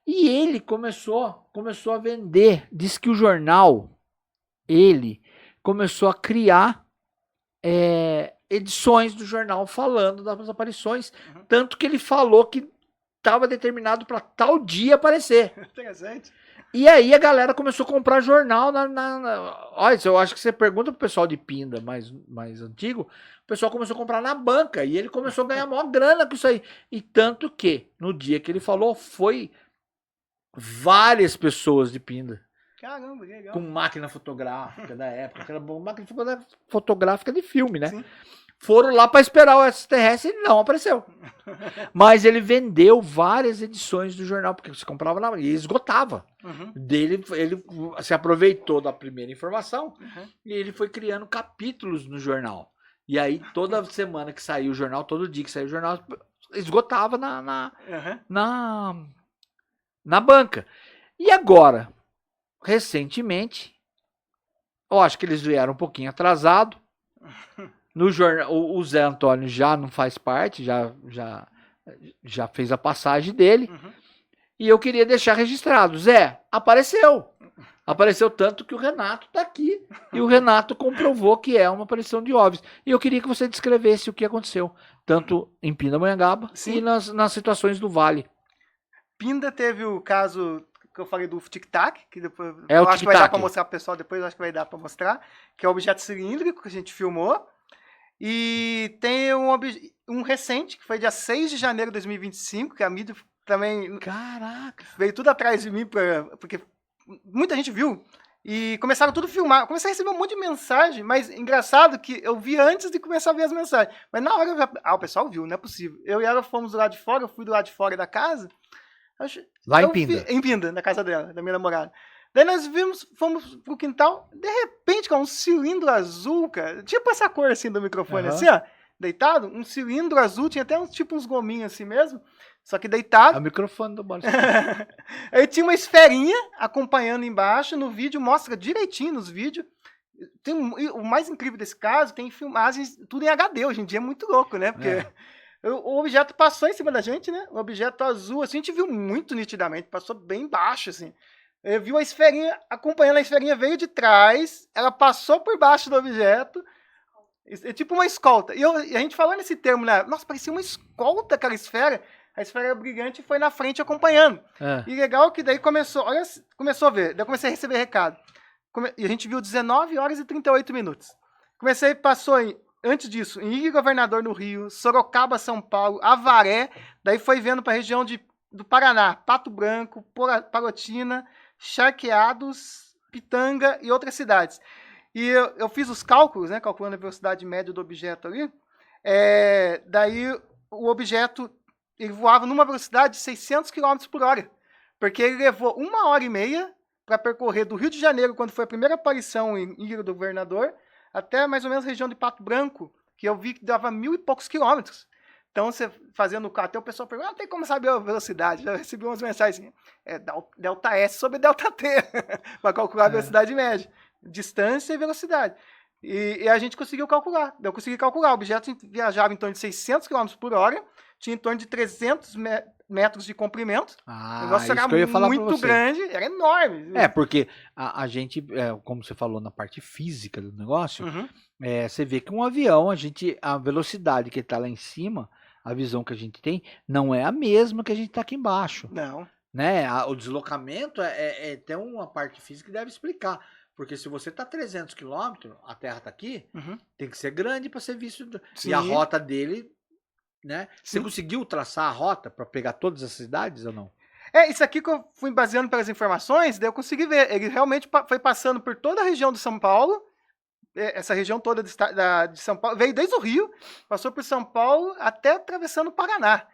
E ele começou a vender. Diz que o jornal, ele começou a criar edições do jornal falando das aparições. Tanto que ele falou que estava determinado para tal dia aparecer. Interessante. E aí a galera começou a comprar jornal olha, eu acho que você pergunta pro pessoal de Pinda mais antigo, o pessoal começou a comprar na banca e ele começou a ganhar maior grana com isso aí. E tanto que, no dia que ele falou, foi várias pessoas de Pinda. Caramba, que legal. Com máquina fotográfica da época, aquela máquina fotográfica de filme, né? Sim. Foram lá para esperar o extraterrestre e não apareceu. Mas ele vendeu várias edições do jornal, porque você comprava e esgotava. Ele se aproveitou da primeira informação e ele foi criando capítulos no jornal. E aí, toda semana que saiu o jornal, todo dia que saiu o jornal, esgotava na banca. E agora, recentemente, eu acho que eles vieram um pouquinho atrasado. No jornal, o Zé Antônio já não faz parte, já fez a passagem dele. E eu queria deixar registrado. Zé, apareceu. Apareceu tanto que o Renato está aqui. E o Renato comprovou que é uma aparição de OVNIs. E eu queria que você descrevesse o que aconteceu. Tanto em Pindamonhangaba e nas situações do Vale. Pinda teve o caso que eu falei do tic-tac, que depois É o eu acho que vai dar tic-tac. para mostrar pro pessoal depois, eu acho que vai dar para mostrar, que é o objeto cilíndrico que a gente filmou. E tem um recente, que foi dia 6 de janeiro de 2025, que a mídia também Caraca. veio tudo atrás de mim, porque muita gente viu. E começaram tudo a filmar. Eu comecei a receber um monte de mensagem, mas engraçado que eu vi antes de começar a ver as mensagens. Mas na hora eu vi, o pessoal viu, não é possível. Eu e ela fomos do lado de fora, eu fui do lado de fora da casa. Lá em Eu Pinda. em Pinda, na casa dela, da minha namorada. Daí nós fomos pro quintal, de repente, cara, um cilindro azul, cara. Tipo essa cor assim do microfone, Aham. assim, ó. Deitado, um cilindro azul, tinha até uns gominhos assim mesmo. Só que É deitado. o microfone do Boris. Aí tinha uma esferinha acompanhando embaixo. No vídeo mostra direitinho nos vídeos. O mais incrível desse caso, tem filmagens, tudo em HD. Hoje em dia é muito louco, né? Porque o objeto passou em cima da gente, né? O objeto azul, assim, a gente viu muito nitidamente. Passou bem baixo, assim. Eu vi a esferinha, acompanhando a esferinha, veio de trás. Ela passou por baixo do objeto. É tipo uma escolta. E a gente falando esse termo, né? Nossa, parecia uma escolta aquela esfera. A esfera brilhante foi na frente acompanhando. E legal que daí começou a ver. Daí eu comecei a receber recado. E a gente viu 19 horas e 38 minutos. Antes disso, em Ilha Governador no Rio, Sorocaba, São Paulo, Avaré. Daí foi vendo para a região do Paraná, Pato Branco, Palotina, Charqueados, Pitanga e outras cidades. E eu fiz os cálculos, né, calculando a velocidade média do objeto ali. Daí o objeto ele voava numa velocidade de 600 km por hora. Porque ele levou 1h30 para percorrer do Rio de Janeiro, quando foi a primeira aparição em Ilha do Governador, até mais ou menos a região de Pato Branco, que eu vi que dava 1.000 e poucos quilômetros. Então, você fazendo o carro, até o pessoal pergunta, não tem como saber a velocidade. Já recebi umas mensagens assim, delta S sobre delta T, para calcular a velocidade média, distância e velocidade. E a gente conseguiu calcular. Eu consegui calcular. O objeto viajava em torno de 600 km por hora, tinha em torno de 300 metros de comprimento. O negócio era que eu ia falar pra muito você. grande, era enorme. Porque a gente, como você falou na parte física do negócio, Uhum. você vê que um avião, a velocidade que ele tá lá em cima, a visão que a gente tem, não é a mesma que a gente tá aqui embaixo. Não. Né? O deslocamento tem uma parte física que deve explicar. Porque se você tá 300 km, a Terra tá aqui, Uhum. tem que ser grande para ser visto. Sim. E a rota dele, né? Você Sim. conseguiu traçar a rota para pegar todas as cidades ou não? Isso aqui que eu fui baseando pelas informações, daí eu consegui ver. Ele realmente foi passando por toda a região de São Paulo, essa região toda de São Paulo, veio desde o Rio, passou por São Paulo até atravessando o Paraná.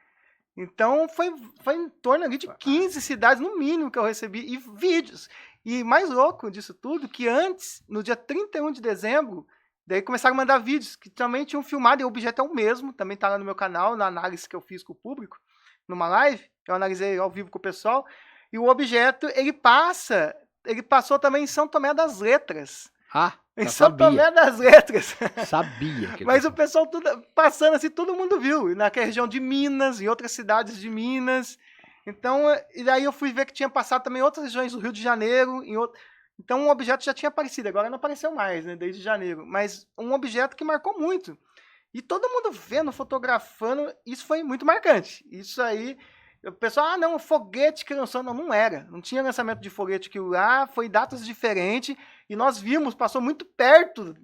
Então foi em torno ali de 15 cidades, no mínimo, que eu recebi, e vídeos. E mais louco disso tudo, que antes, no dia 31 de dezembro, daí começaram a mandar vídeos que também tinham filmado, e o objeto é o mesmo, também está lá no meu canal, na análise que eu fiz com o público, numa live, eu analisei ao vivo com o pessoal, e o objeto, ele passou também em São Tomé das Letras. Em São Tomé das Letras. Sabia. Mas o pessoal tudo, passando assim, todo mundo viu, naquela região de Minas, em outras cidades de Minas. Então, e daí eu fui ver que tinha passado também em outras regiões do Rio de Janeiro. Então, um objeto já tinha aparecido, agora não apareceu mais, né, desde janeiro. Mas um objeto que marcou muito. E todo mundo vendo, fotografando, isso foi muito marcante. Isso aí, o pessoal, não, foguete que lançou, não era. Não tinha lançamento de foguete que lá, foi datas diferentes. E nós vimos, passou muito perto,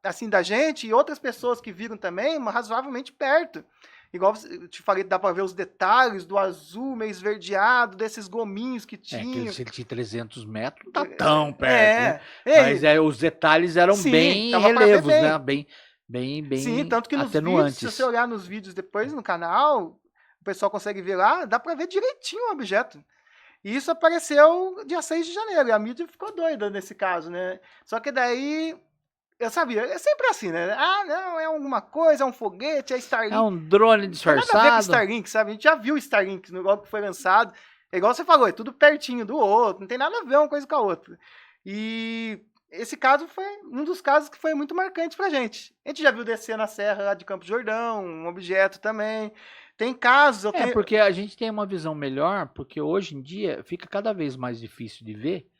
assim, da gente, e outras pessoas que viram também, mas razoavelmente perto. Igual eu te falei, dá para ver os detalhes do azul meio esverdeado, desses gominhos que tinha. Se ele tinha 300 metros, não tá tão perto, né? Mas os detalhes eram bem dava pra ver relevos, bem. né? Bem Sim, tanto que nos vídeos, se você olhar nos vídeos depois no canal, o pessoal consegue ver lá, dá para ver direitinho o objeto. E isso apareceu dia 6 de janeiro, e a mídia ficou doida nesse caso, né? Só que daí, eu sabia, é sempre assim, né? Não, é alguma coisa, é um foguete, é Starlink. É um drone Não disfarçado. tem nada a ver com Starlink, sabe? A gente já viu o Starlink no logo que foi lançado. É igual você falou, é tudo pertinho do outro, não tem nada a ver uma coisa com a outra. E esse caso foi um dos casos que foi muito marcante pra gente. A gente já viu descer na serra lá de Campos do Jordão, um objeto também. Tem casos... porque a gente tem uma visão melhor, porque hoje em dia fica cada vez mais difícil de ver,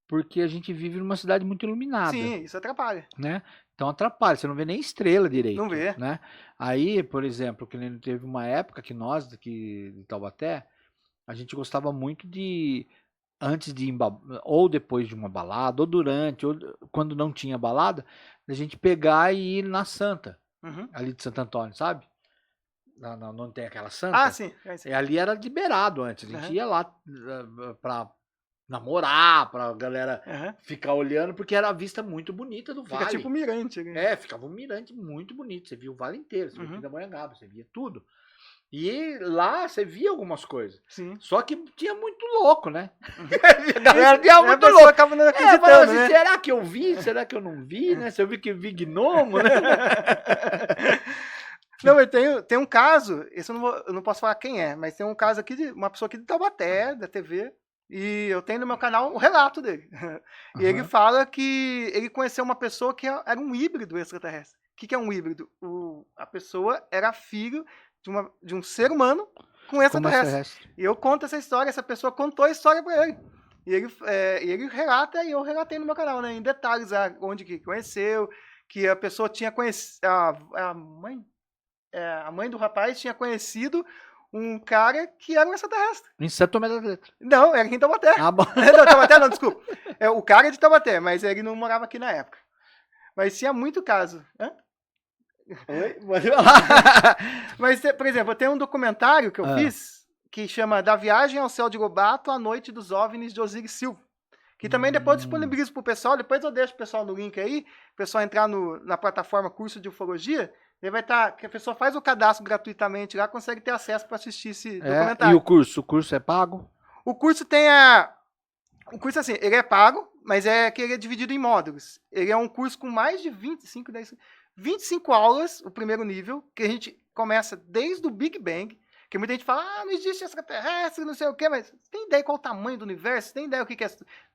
porque a gente vive numa cidade muito iluminada. Sim, isso atrapalha. Né? Então atrapalha, você não vê nem estrela direito. Não vê. Né? Aí, por exemplo, que teve uma época que nós, aqui de Taubaté, a gente gostava muito de antes de ir ou depois de uma balada, ou durante, ou quando não tinha balada, a gente pegar e ir na Santa, Uhum. ali de Santo Antônio, sabe? Não tem aquela Ah, Santa? sim. É isso. Ali era liberado antes, a gente Aham. ia lá pra namorar, pra galera Aham. ficar olhando, porque era a vista muito bonita do Fica vale. tipo mirante ali. Ficava um mirante muito bonito, você via o vale inteiro, você via o Uhum. Pindamonhangaba, você via tudo. E lá você via algumas coisas. Sim. Só que tinha muito louco, né? Uhum. A galera tinha A muito pessoa louco. acaba não Falava acreditando, assim, né? será que eu vi? Será que eu não vi, né? Se eu vi que vi gnomo, né? Não, mas tem um caso, esse eu não posso falar quem é, mas tem um caso aqui de uma pessoa aqui de Taubaté, da TV, e eu tenho no meu canal um relato dele. E ele Aham. fala que ele conheceu uma pessoa que era um híbrido extraterrestre. O que é um híbrido? A pessoa era filho de um ser humano com Como extraterrestre. extraterrestre. E eu conto essa história, essa pessoa contou a história pra ele. E ele relata, e eu relatei no meu canal, né? Em detalhes, onde que conheceu, que a pessoa tinha conhecido. A mãe do rapaz tinha conhecido um cara que era um extraterrestre. Em Santo Tomé das Letras. Não, era aqui em Taubaté. Ah, bom. Não, Taubaté não, desculpa. O cara é de Taubaté, mas ele não morava aqui na época. Mas tinha muito caso. Hã? Oi? Mas, por exemplo, eu tenho um documentário que eu fiz que chama Da Viagem ao Céu de Lobato, A Noite dos OVNIs de Osiris Silva. Que também depois eu disponibilizo pro pessoal, depois eu deixo o pessoal no link aí, o pessoal entrar na plataforma Curso de Ufologia, ele vai estar, que a pessoa faz o cadastro gratuitamente lá, consegue ter acesso para assistir esse documentário. E o curso? O curso é pago? O curso o curso, assim, ele é pago, mas que ele é dividido em módulos. Ele é um curso com mais de 25 aulas, o primeiro nível, que a gente começa desde o Big Bang, que muita gente fala, não existe extraterrestre, não sei o quê, mas tem ideia qual o tamanho do universo? Tem ideia o que é...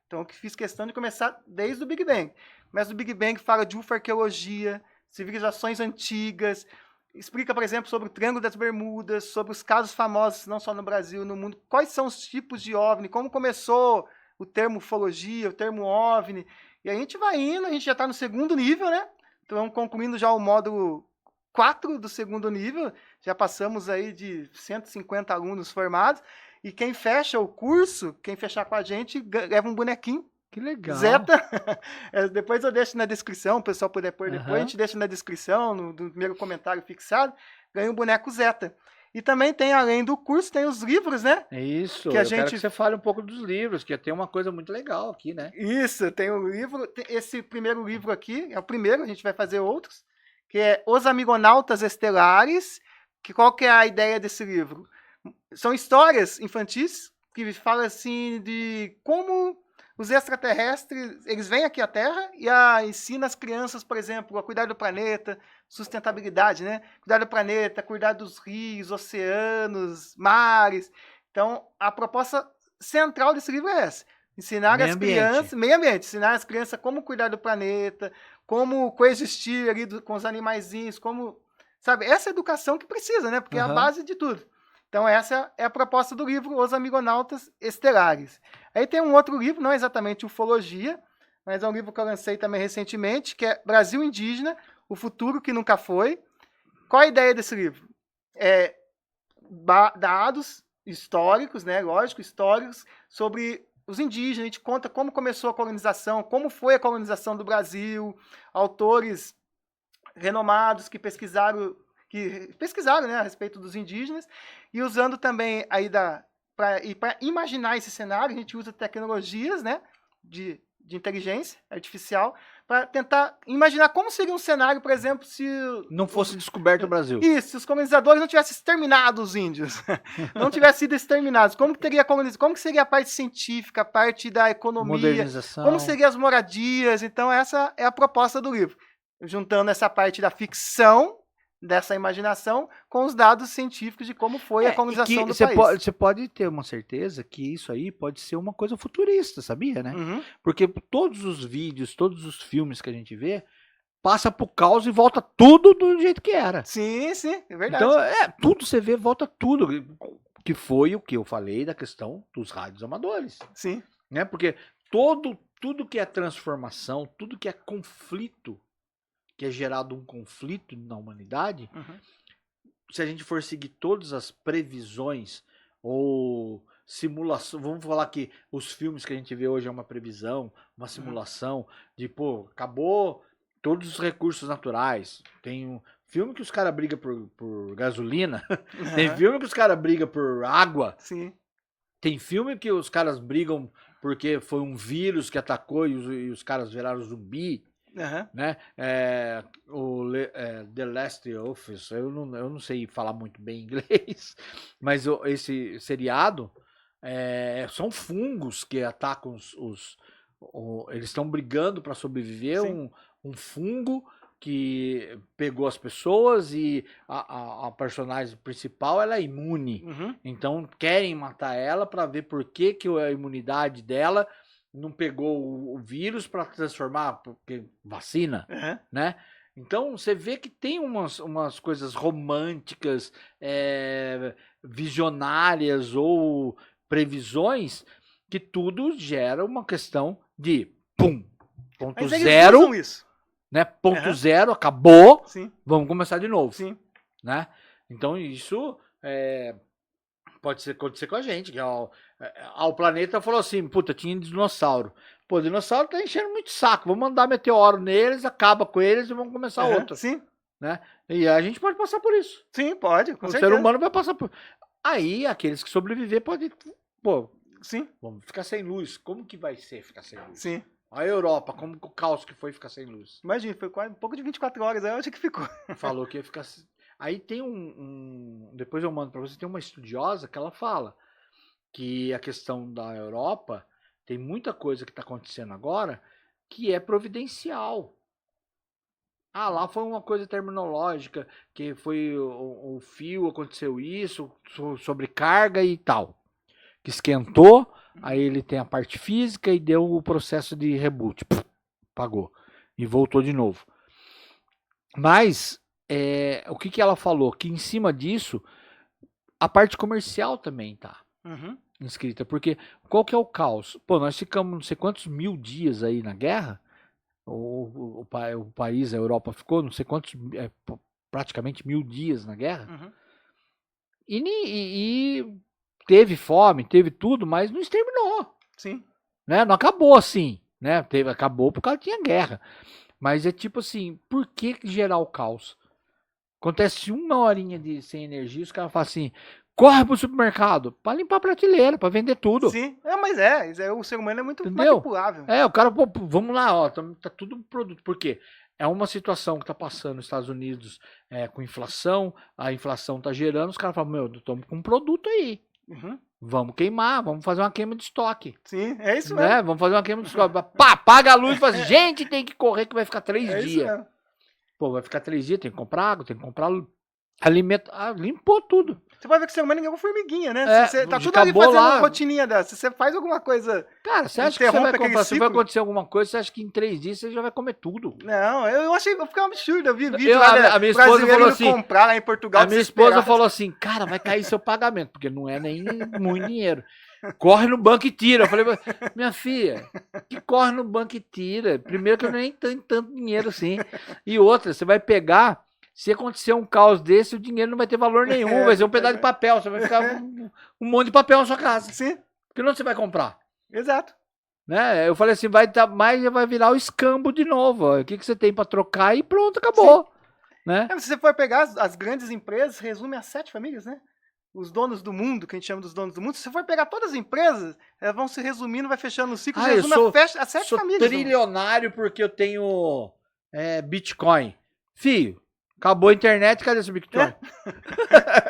Então, eu fiz questão de começar desde o Big Bang. Começa do Big Bang, fala de ufarqueologia, civilizações antigas, explica, por exemplo, sobre o Triângulo das Bermudas, sobre os casos famosos, não só no Brasil, no mundo, quais são os tipos de OVNI, como começou o termo ufologia, o termo OVNI, e a gente vai indo, a gente já está no segundo nível, né? Então, concluindo já o módulo 4 do segundo nível, já passamos aí de 150 alunos formados, e quem fecha o curso, quem fechar com a gente, leva um bonequinho. Que legal. Zeta. Depois eu deixo na descrição, o pessoal puder pôr depois, a Aham. gente deixa na descrição, no primeiro comentário fixado, ganha um boneco Zeta. E também tem, além do curso, tem os livros, né? É isso, Que a eu quero gente- que você fale um pouco dos livros, que tem uma coisa muito legal aqui, né? Isso, tem o livro, esse primeiro livro aqui, é o primeiro, a gente vai fazer outros, que é Os Amigonautas Estelares, que qual que é a ideia desse livro? São histórias infantis, que falam assim de como os extraterrestres, eles vêm aqui à Terra e ensinam as crianças, por exemplo, a cuidar do planeta, sustentabilidade, né? Cuidar do planeta, cuidar dos rios, oceanos, mares. Então, a proposta central desse livro é essa. Ensinar Meio as ambiente. crianças, meio ambiente, ensinar as crianças como cuidar do planeta, como coexistir ali com os animaizinhos, como, sabe, essa educação que precisa, né? Porque é a Aham. base de tudo. Então essa é a proposta do livro Os Amigonautas Estelares. Aí tem um outro livro, não exatamente ufologia, mas é um livro que eu lancei também recentemente, que é Brasil Indígena, o futuro que nunca foi. Qual a ideia desse livro? É dados históricos, né, lógico, históricos, sobre os indígenas. A gente conta como começou a colonização, como foi a colonização do Brasil, autores renomados que pesquisaram, né, a respeito dos indígenas, e usando também aí para imaginar esse cenário, a gente usa tecnologias, né, de inteligência artificial para tentar imaginar como seria um cenário, por exemplo, se Não fosse descoberto o Brasil. isso, se os colonizadores não tivessem exterminado os índios, não tivessem sido exterminados, como que teria como que seria a parte científica, a parte da economia, Modernização. como seriam as moradias? Então essa é a proposta do livro, juntando essa parte da ficção, dessa imaginação, com os dados científicos de como foi a colonização do país. Você pode ter uma certeza que isso aí pode ser uma coisa futurista, sabia, né? Uhum. Porque todos os vídeos, todos os filmes que a gente vê, passa pro caos e volta tudo do jeito que era. Sim, sim, é verdade. Então, tudo você vê, volta tudo. Que foi o que eu falei da questão dos rádios amadores. Sim. Né? Porque tudo que é transformação, tudo que é conflito, que é gerado um conflito na humanidade, Uhum. se a gente for seguir todas as previsões ou simulação, vamos falar que os filmes que a gente vê hoje é uma previsão, uma simulação de, pô, acabou todos os recursos naturais. Tem um filme que os caras brigam por gasolina, tem Aham. filme que os caras brigam por água, Sim. tem filme que os caras brigam porque foi um vírus que atacou e os caras viraram zumbi, Aham. né? The Last of Us, eu não sei falar muito bem inglês, mas esse seriado são fungos que atacam eles estão brigando para sobreviver, Sim. um fungo que pegou as pessoas e a personagem principal ela é imune. Uhum. Então querem matar ela para ver por que a imunidade dela não pegou o vírus para transformar, porque vacina, Aham. né? Então você vê que tem umas coisas românticas, visionárias ou previsões que tudo gera uma questão de ponto Mas eles zero, usam isso. né? Ponto Aham. zero, acabou, Sim. vamos começar de novo, Sim. né? Então isso pode acontecer com a gente. Que, o planeta falou assim, puta, tinha dinossauro. Pô, dinossauro tá enchendo muito saco, vamos mandar meteoro neles, acaba com eles e vamos começar Aham. outro, Sim. né? E a gente pode passar por isso. Sim, pode, com O certeza. ser humano vai passar por... Aí, aqueles que sobreviver podem... Pô, Sim. vamos ficar sem luz. Como que vai ser ficar sem luz? Sim. A Europa, como o caos que foi ficar sem luz? Imagina, foi quase um pouco de 24 horas, aí eu acho que ficou. Falou que ia ficar... Aí tem depois eu mando pra você, tem uma estudiosa que ela fala que a questão da Europa tem muita coisa que está acontecendo agora que é providencial. Lá foi uma coisa terminológica, que foi o fio, aconteceu isso, sobrecarga e tal. Que esquentou, aí ele tem a parte física e deu o processo de reboot. Apagou. E voltou de novo. Mas, o que ela falou? Que em cima disso, a parte comercial também tá Uhum. inscrita. Porque qual que é o caos? Pô, nós ficamos não sei quantos 1000 dias aí na guerra. O país, a Europa ficou não sei quantos, praticamente 1000 dias na guerra. Uhum. E teve fome, teve tudo, mas não exterminou. Sim. Né? Não acabou assim. Né? Acabou porque ela tinha guerra. Mas é tipo assim, por que gerar o caos? Acontece uma horinha sem energia, os caras falam assim, corre pro supermercado para limpar a prateleira, para vender tudo. Sim, mas o ser humano é muito Entendeu? manipulável. O cara, pô, vamos lá, ó, tá tudo produto. Por quê? É uma situação que tá passando nos Estados Unidos com inflação, a inflação tá gerando, os caras falam, meu, estamos com um produto aí. Uhum. Vamos queimar, vamos fazer uma queima de estoque. Sim, é isso Né? mesmo. Vamos fazer uma queima de estoque. Pá, apaga a luz e fala assim, gente, tem que correr que vai ficar 3 É isso dias. mesmo. Pô, vai ficar 3 dias, tem que comprar água, tem que comprar alimento. Limpou tudo. Você vai ver que o ser humano é uma formiguinha, né? Tá tudo ali acabou fazendo lá. uma rotininha dessa. Se você faz alguma coisa... Cara, você acha que você interrompe vai aquele comprar, se vai ciclo? acontecer alguma coisa, você acha que em 3 dias você já vai comer tudo? Não, eu achei que ficou um absurdo. Eu vi vídeo a minha esposa brasileiro falou indo assim, comprar lá em Portugal. a minha esposa desesperado. falou assim, cara, vai cair seu pagamento, porque não é nem muito dinheiro. Corre no banco e tira. Eu falei, minha filha, que corre no banco e tira. Primeiro que eu nem tenho tanto dinheiro assim. E outra, você vai pegar, se acontecer um caos desse, o dinheiro não vai ter valor nenhum, vai ser um pedaço de papel. Você vai ficar um monte de papel na sua casa. Sim, Porque não você vai comprar. exato. Né? Eu falei assim, vai virar o escambo de novo. Ó. O que você tem para trocar e pronto, acabou. Né? Se você for pegar as grandes empresas, resume a 7 famílias, né? Os donos do mundo, que a gente chama dos donos do mundo. Se você for pegar todas as empresas, elas vão se resumindo, vai fechando o ciclo, resume a 7 sou famílias. Trilionário porque eu tenho Bitcoin. Filho, acabou a internet, cadê esse Bitcoin?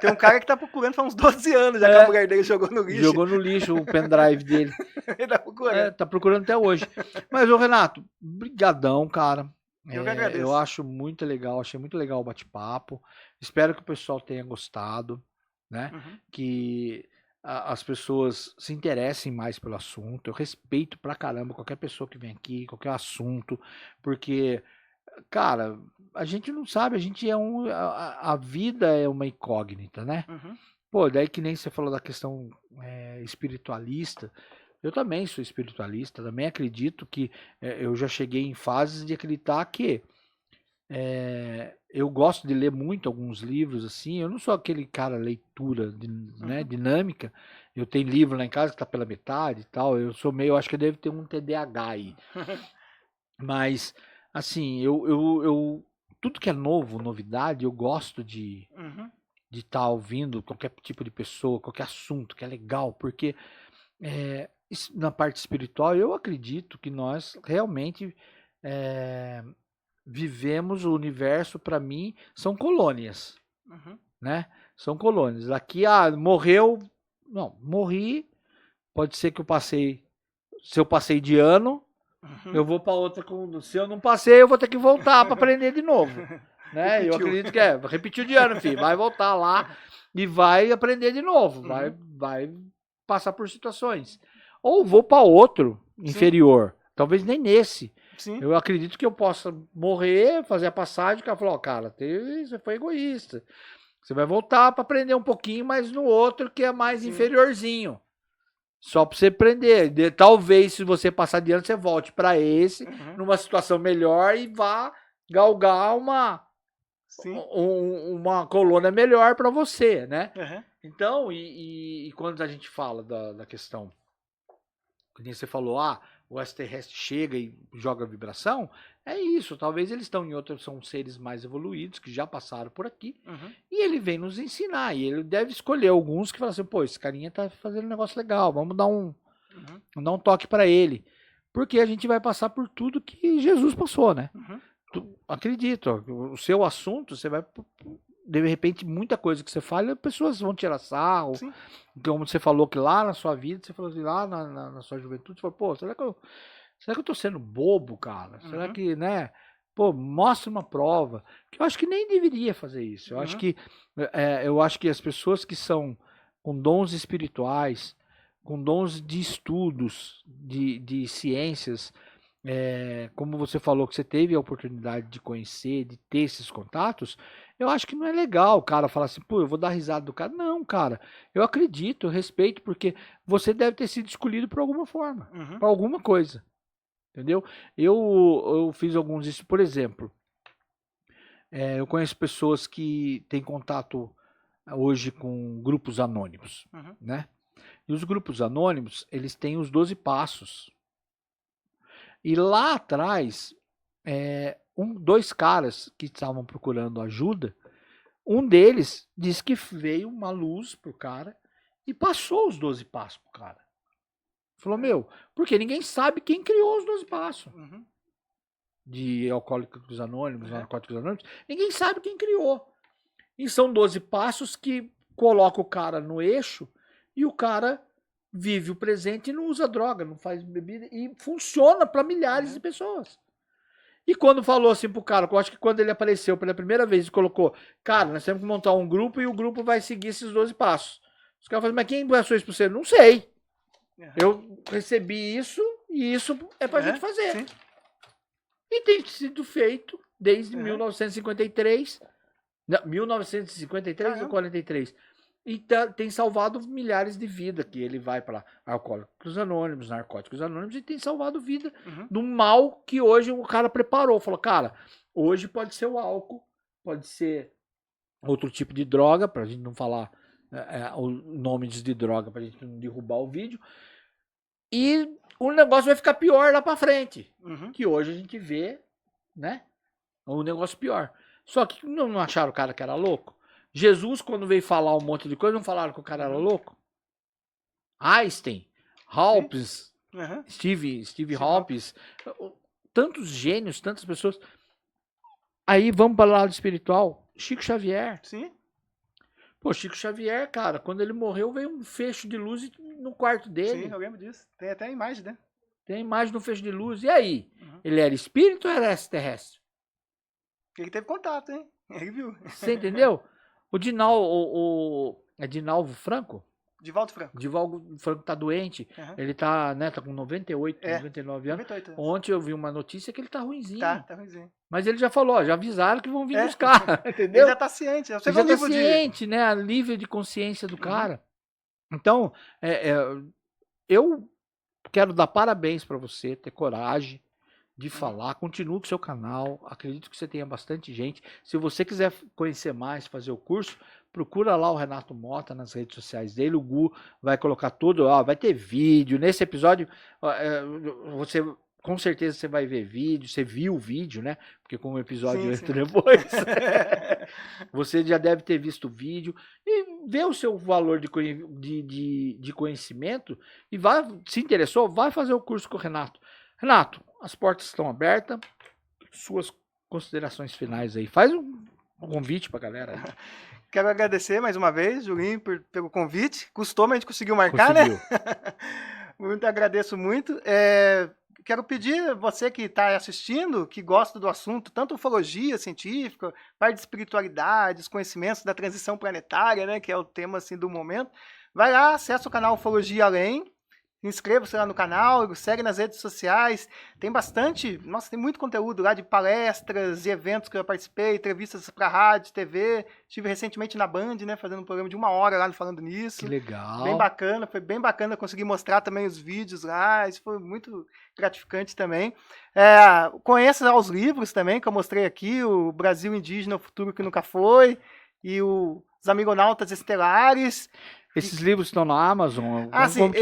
Tem um cara que tá procurando faz uns 12 anos, já que a mulher dele jogou no lixo. Jogou no lixo o pendrive dele. Ele tá procurando. Tá procurando até hoje. Mas, ô Renato, brigadão, cara. Eu que agradeço. Eu acho muito legal, achei muito legal o bate-papo. Espero que o pessoal tenha gostado, né? Uhum. Que as pessoas se interessem mais pelo assunto. Eu respeito pra caramba qualquer pessoa que vem aqui, qualquer assunto, porque, cara, a gente não sabe, a gente a vida é uma incógnita, né? Uhum. Pô, daí que nem você falou da questão espiritualista, eu também sou espiritualista, também acredito que eu já cheguei em fases de acreditar que eu gosto de ler muito alguns livros, assim. Eu não sou aquele cara leitura né, dinâmica. Eu tenho livro lá em casa que tá pela metade e tal. Eu sou meio, acho que eu devo ter um TDAH aí. Mas, assim, tudo que é novo, novidade, eu gosto de estar ouvindo qualquer tipo de pessoa, qualquer assunto que é legal, porque na parte espiritual eu acredito que nós realmente vivemos o universo, para mim, são colônias, né? São colônias. Aqui, morreu, não, morri, pode ser que se eu passei de ano, eu vou para outra, se eu não passei, eu vou ter que voltar para aprender de novo, né? Eu acredito que repetiu de ano, filho, vai voltar lá e vai aprender de novo, vai passar por situações. Ou vou para outro inferior, talvez nem nesse. Sim. Eu acredito que eu possa morrer, fazer a passagem, o cara falou, cara, você foi egoísta. Você vai voltar para aprender um pouquinho, mas no outro que é mais inferiorzinho. Só para você aprender. Talvez, se você passar de ano, você volte para esse, numa situação melhor e vá galgar uma colônia melhor para você, né? Então, e quando a gente fala da questão, como você falou, o extraterrestre chega e joga vibração, é isso. Talvez eles estão em outros, são seres mais evoluídos, que já passaram por aqui, e ele vem nos ensinar, e ele deve escolher alguns que falam assim, pô, esse carinha tá fazendo um negócio legal, vamos dar um toque para ele, porque a gente vai passar por tudo que Jesus passou, né? Acredito, o seu assunto, você vai... De repente, muita coisa que você fala, as pessoas vão tirar sarro. Sim. Como você falou que lá na sua vida, você falou assim, lá na sua juventude, você falou, pô, será que eu tô sendo bobo, cara? Será que, né? Pô, mostra uma prova. Que eu acho que nem deveria fazer isso. Eu acho que as pessoas que são com dons espirituais, com dons de estudos, de ciências, como você falou que você teve a oportunidade de conhecer, de ter esses contatos, eu acho que não é legal o cara falar assim, pô, eu vou dar risada do cara. Não, cara, eu acredito, eu respeito, porque você deve ter sido escolhido por alguma forma, por alguma coisa, entendeu? Eu fiz alguns isso, por exemplo, eu conheço pessoas que têm contato hoje com grupos anônimos, né? E os grupos anônimos, eles têm os 12 passos. E lá atrás, dois caras que estavam procurando ajuda, um deles disse que veio uma luz pro cara e passou os 12 passos pro cara. Falou, porque ninguém sabe quem criou os 12 passos. De Alcoólicos Anônimos, Narcóticos Anônimos, ninguém sabe quem criou. E são 12 passos que colocam o cara no eixo e o cara vive o presente e não usa droga, não faz bebida, e funciona para milhares de pessoas. E quando falou assim pro cara, eu acho que quando ele apareceu pela primeira vez e colocou, cara, nós temos que montar um grupo e o grupo vai seguir esses 12 passos. Os caras falaram, mas quem passou isso pra você? Não sei. Eu recebi isso e isso é pra gente fazer. Sim. E tem sido feito desde 1953. Não, 1953 ou 43? E tem salvado milhares de vidas, que ele vai para Alcoólicos Anônimos, Narcóticos Anônimos, e tem salvado vida do mal que hoje o cara preparou. Falou, cara, hoje pode ser o álcool, pode ser outro tipo de droga, pra gente não falar o nome de droga, pra gente não derrubar o vídeo. E o negócio vai ficar pior lá pra frente. Que hoje a gente vê, né? Um negócio pior. Só que não acharam o cara que era louco? Jesus, quando veio falar um monte de coisa, não falaram que o cara era louco? Einstein, Hopkins, Steve Hopkins, tantos gênios, tantas pessoas. Aí vamos para o lado espiritual. Chico Xavier. Sim. Pô, Chico Xavier, cara, quando ele morreu, veio um fecho de luz no quarto dele. Sim, eu lembro disso. Tem até a imagem, né? Tem a imagem do fecho de luz. E aí? Ele era espírito ou era extraterrestre? Ele teve contato, hein? Ele viu. Você entendeu? É Dinalvo Franco? Divaldo Franco. Divaldo Franco tá doente. Ele tá, né, tá com 98, 99 anos. 98 anos. Ontem eu vi uma notícia que ele tá ruinzinho. Tá ruinzinho. Mas ele já falou, já avisaram que vão vir buscar, entendeu? Ele já tá ciente. Ele já tá ciente, né? A nível de consciência do cara. Então, eu quero dar parabéns pra você, ter coragem, de falar. Continue com o seu canal. Acredito que você tenha bastante gente. Se você quiser conhecer mais, fazer o curso, procura lá o Renato Mota nas redes sociais dele. O Gu vai colocar tudo. Ó, vai ter vídeo. Nesse episódio, você... Com certeza você vai ver vídeo, você viu o vídeo, né? Porque como o episódio entra depois, você já deve ter visto o vídeo e vê o seu valor de conhecimento e vai, se interessou, vai fazer o curso com o Renato. Renato, as portas estão abertas, suas considerações finais aí. Faz um convite pra galera aí. Quero agradecer mais uma vez, Julinho, pelo convite. Custou, mas a gente conseguiu marcar, né? Muito agradeço muito. Quero pedir você que está assistindo, que gosta do assunto, tanto ufologia científica, parte de espiritualidade, os conhecimentos da transição planetária, né, que é o tema assim, do momento, vai lá, acessa o canal Ufologia Além, inscreva-se lá no canal, segue nas redes sociais, tem bastante, nossa, tem muito conteúdo lá de palestras e eventos que eu participei, entrevistas para rádio, TV, estive recentemente na Band, né, fazendo um programa de 1 hora lá falando nisso. Que legal. Bem bacana, foi bem bacana conseguir mostrar também os vídeos lá, isso foi muito gratificante também. Conheça os livros também, que eu mostrei aqui, o Brasil Indígena, o Futuro que Nunca Foi, e os Amigonautas Estelares. Esses livros estão na Amazon?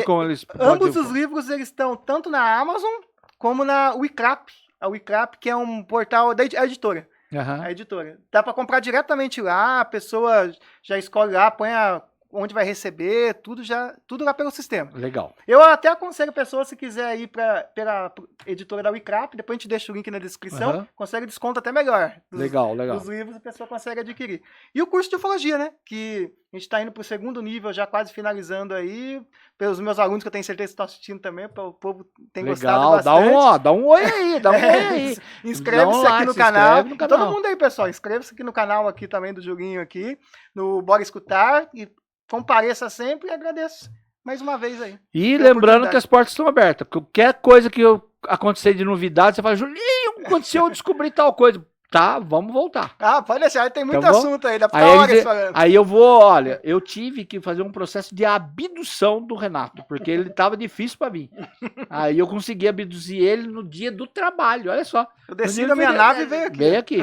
Como eles ambos os livros eles estão tanto na Amazon como na Wicrap. A Wicrap, que é um portal da editora. A editora. Dá para comprar diretamente lá, a pessoa já escolhe lá, põe onde vai receber, tudo lá pelo sistema. Legal. Eu até aconselho a pessoa, se quiser ir pela editora da Wicrap, depois a gente deixa o link na descrição, consegue desconto até melhor. Legal. Dos livros a pessoa consegue adquirir. E o curso de ufologia, né? Que a gente está indo para o 2º nível, já quase finalizando aí, pelos meus alunos, que eu tenho certeza que estão assistindo também, o povo tem gostado bastante. Dá um oi aí, Inscreve-se aqui no canal. Todo mundo aí, pessoal, inscreva-se aqui no canal aqui também do Julinho aqui, no Bora Escutar, e compareça sempre e agradeço mais uma vez aí. E lembrando que as portas estão abertas. Qualquer coisa que acontecer de novidade, você fala, Julinho, aconteceu, eu descobri tal coisa. Tá, vamos voltar. Pode deixar, tem muito assunto aí, dá pra aí eu vou, olha, eu tive que fazer um processo de abdução do Renato, porque ele tava difícil pra mim. Aí eu consegui abduzir ele no dia do trabalho, olha só. Eu desci da minha nave e veio aqui. Veio aqui.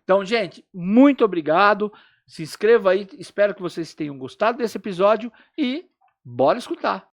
Então, gente, muito obrigado. Se inscreva aí, espero que vocês tenham gostado desse episódio e bora escutar.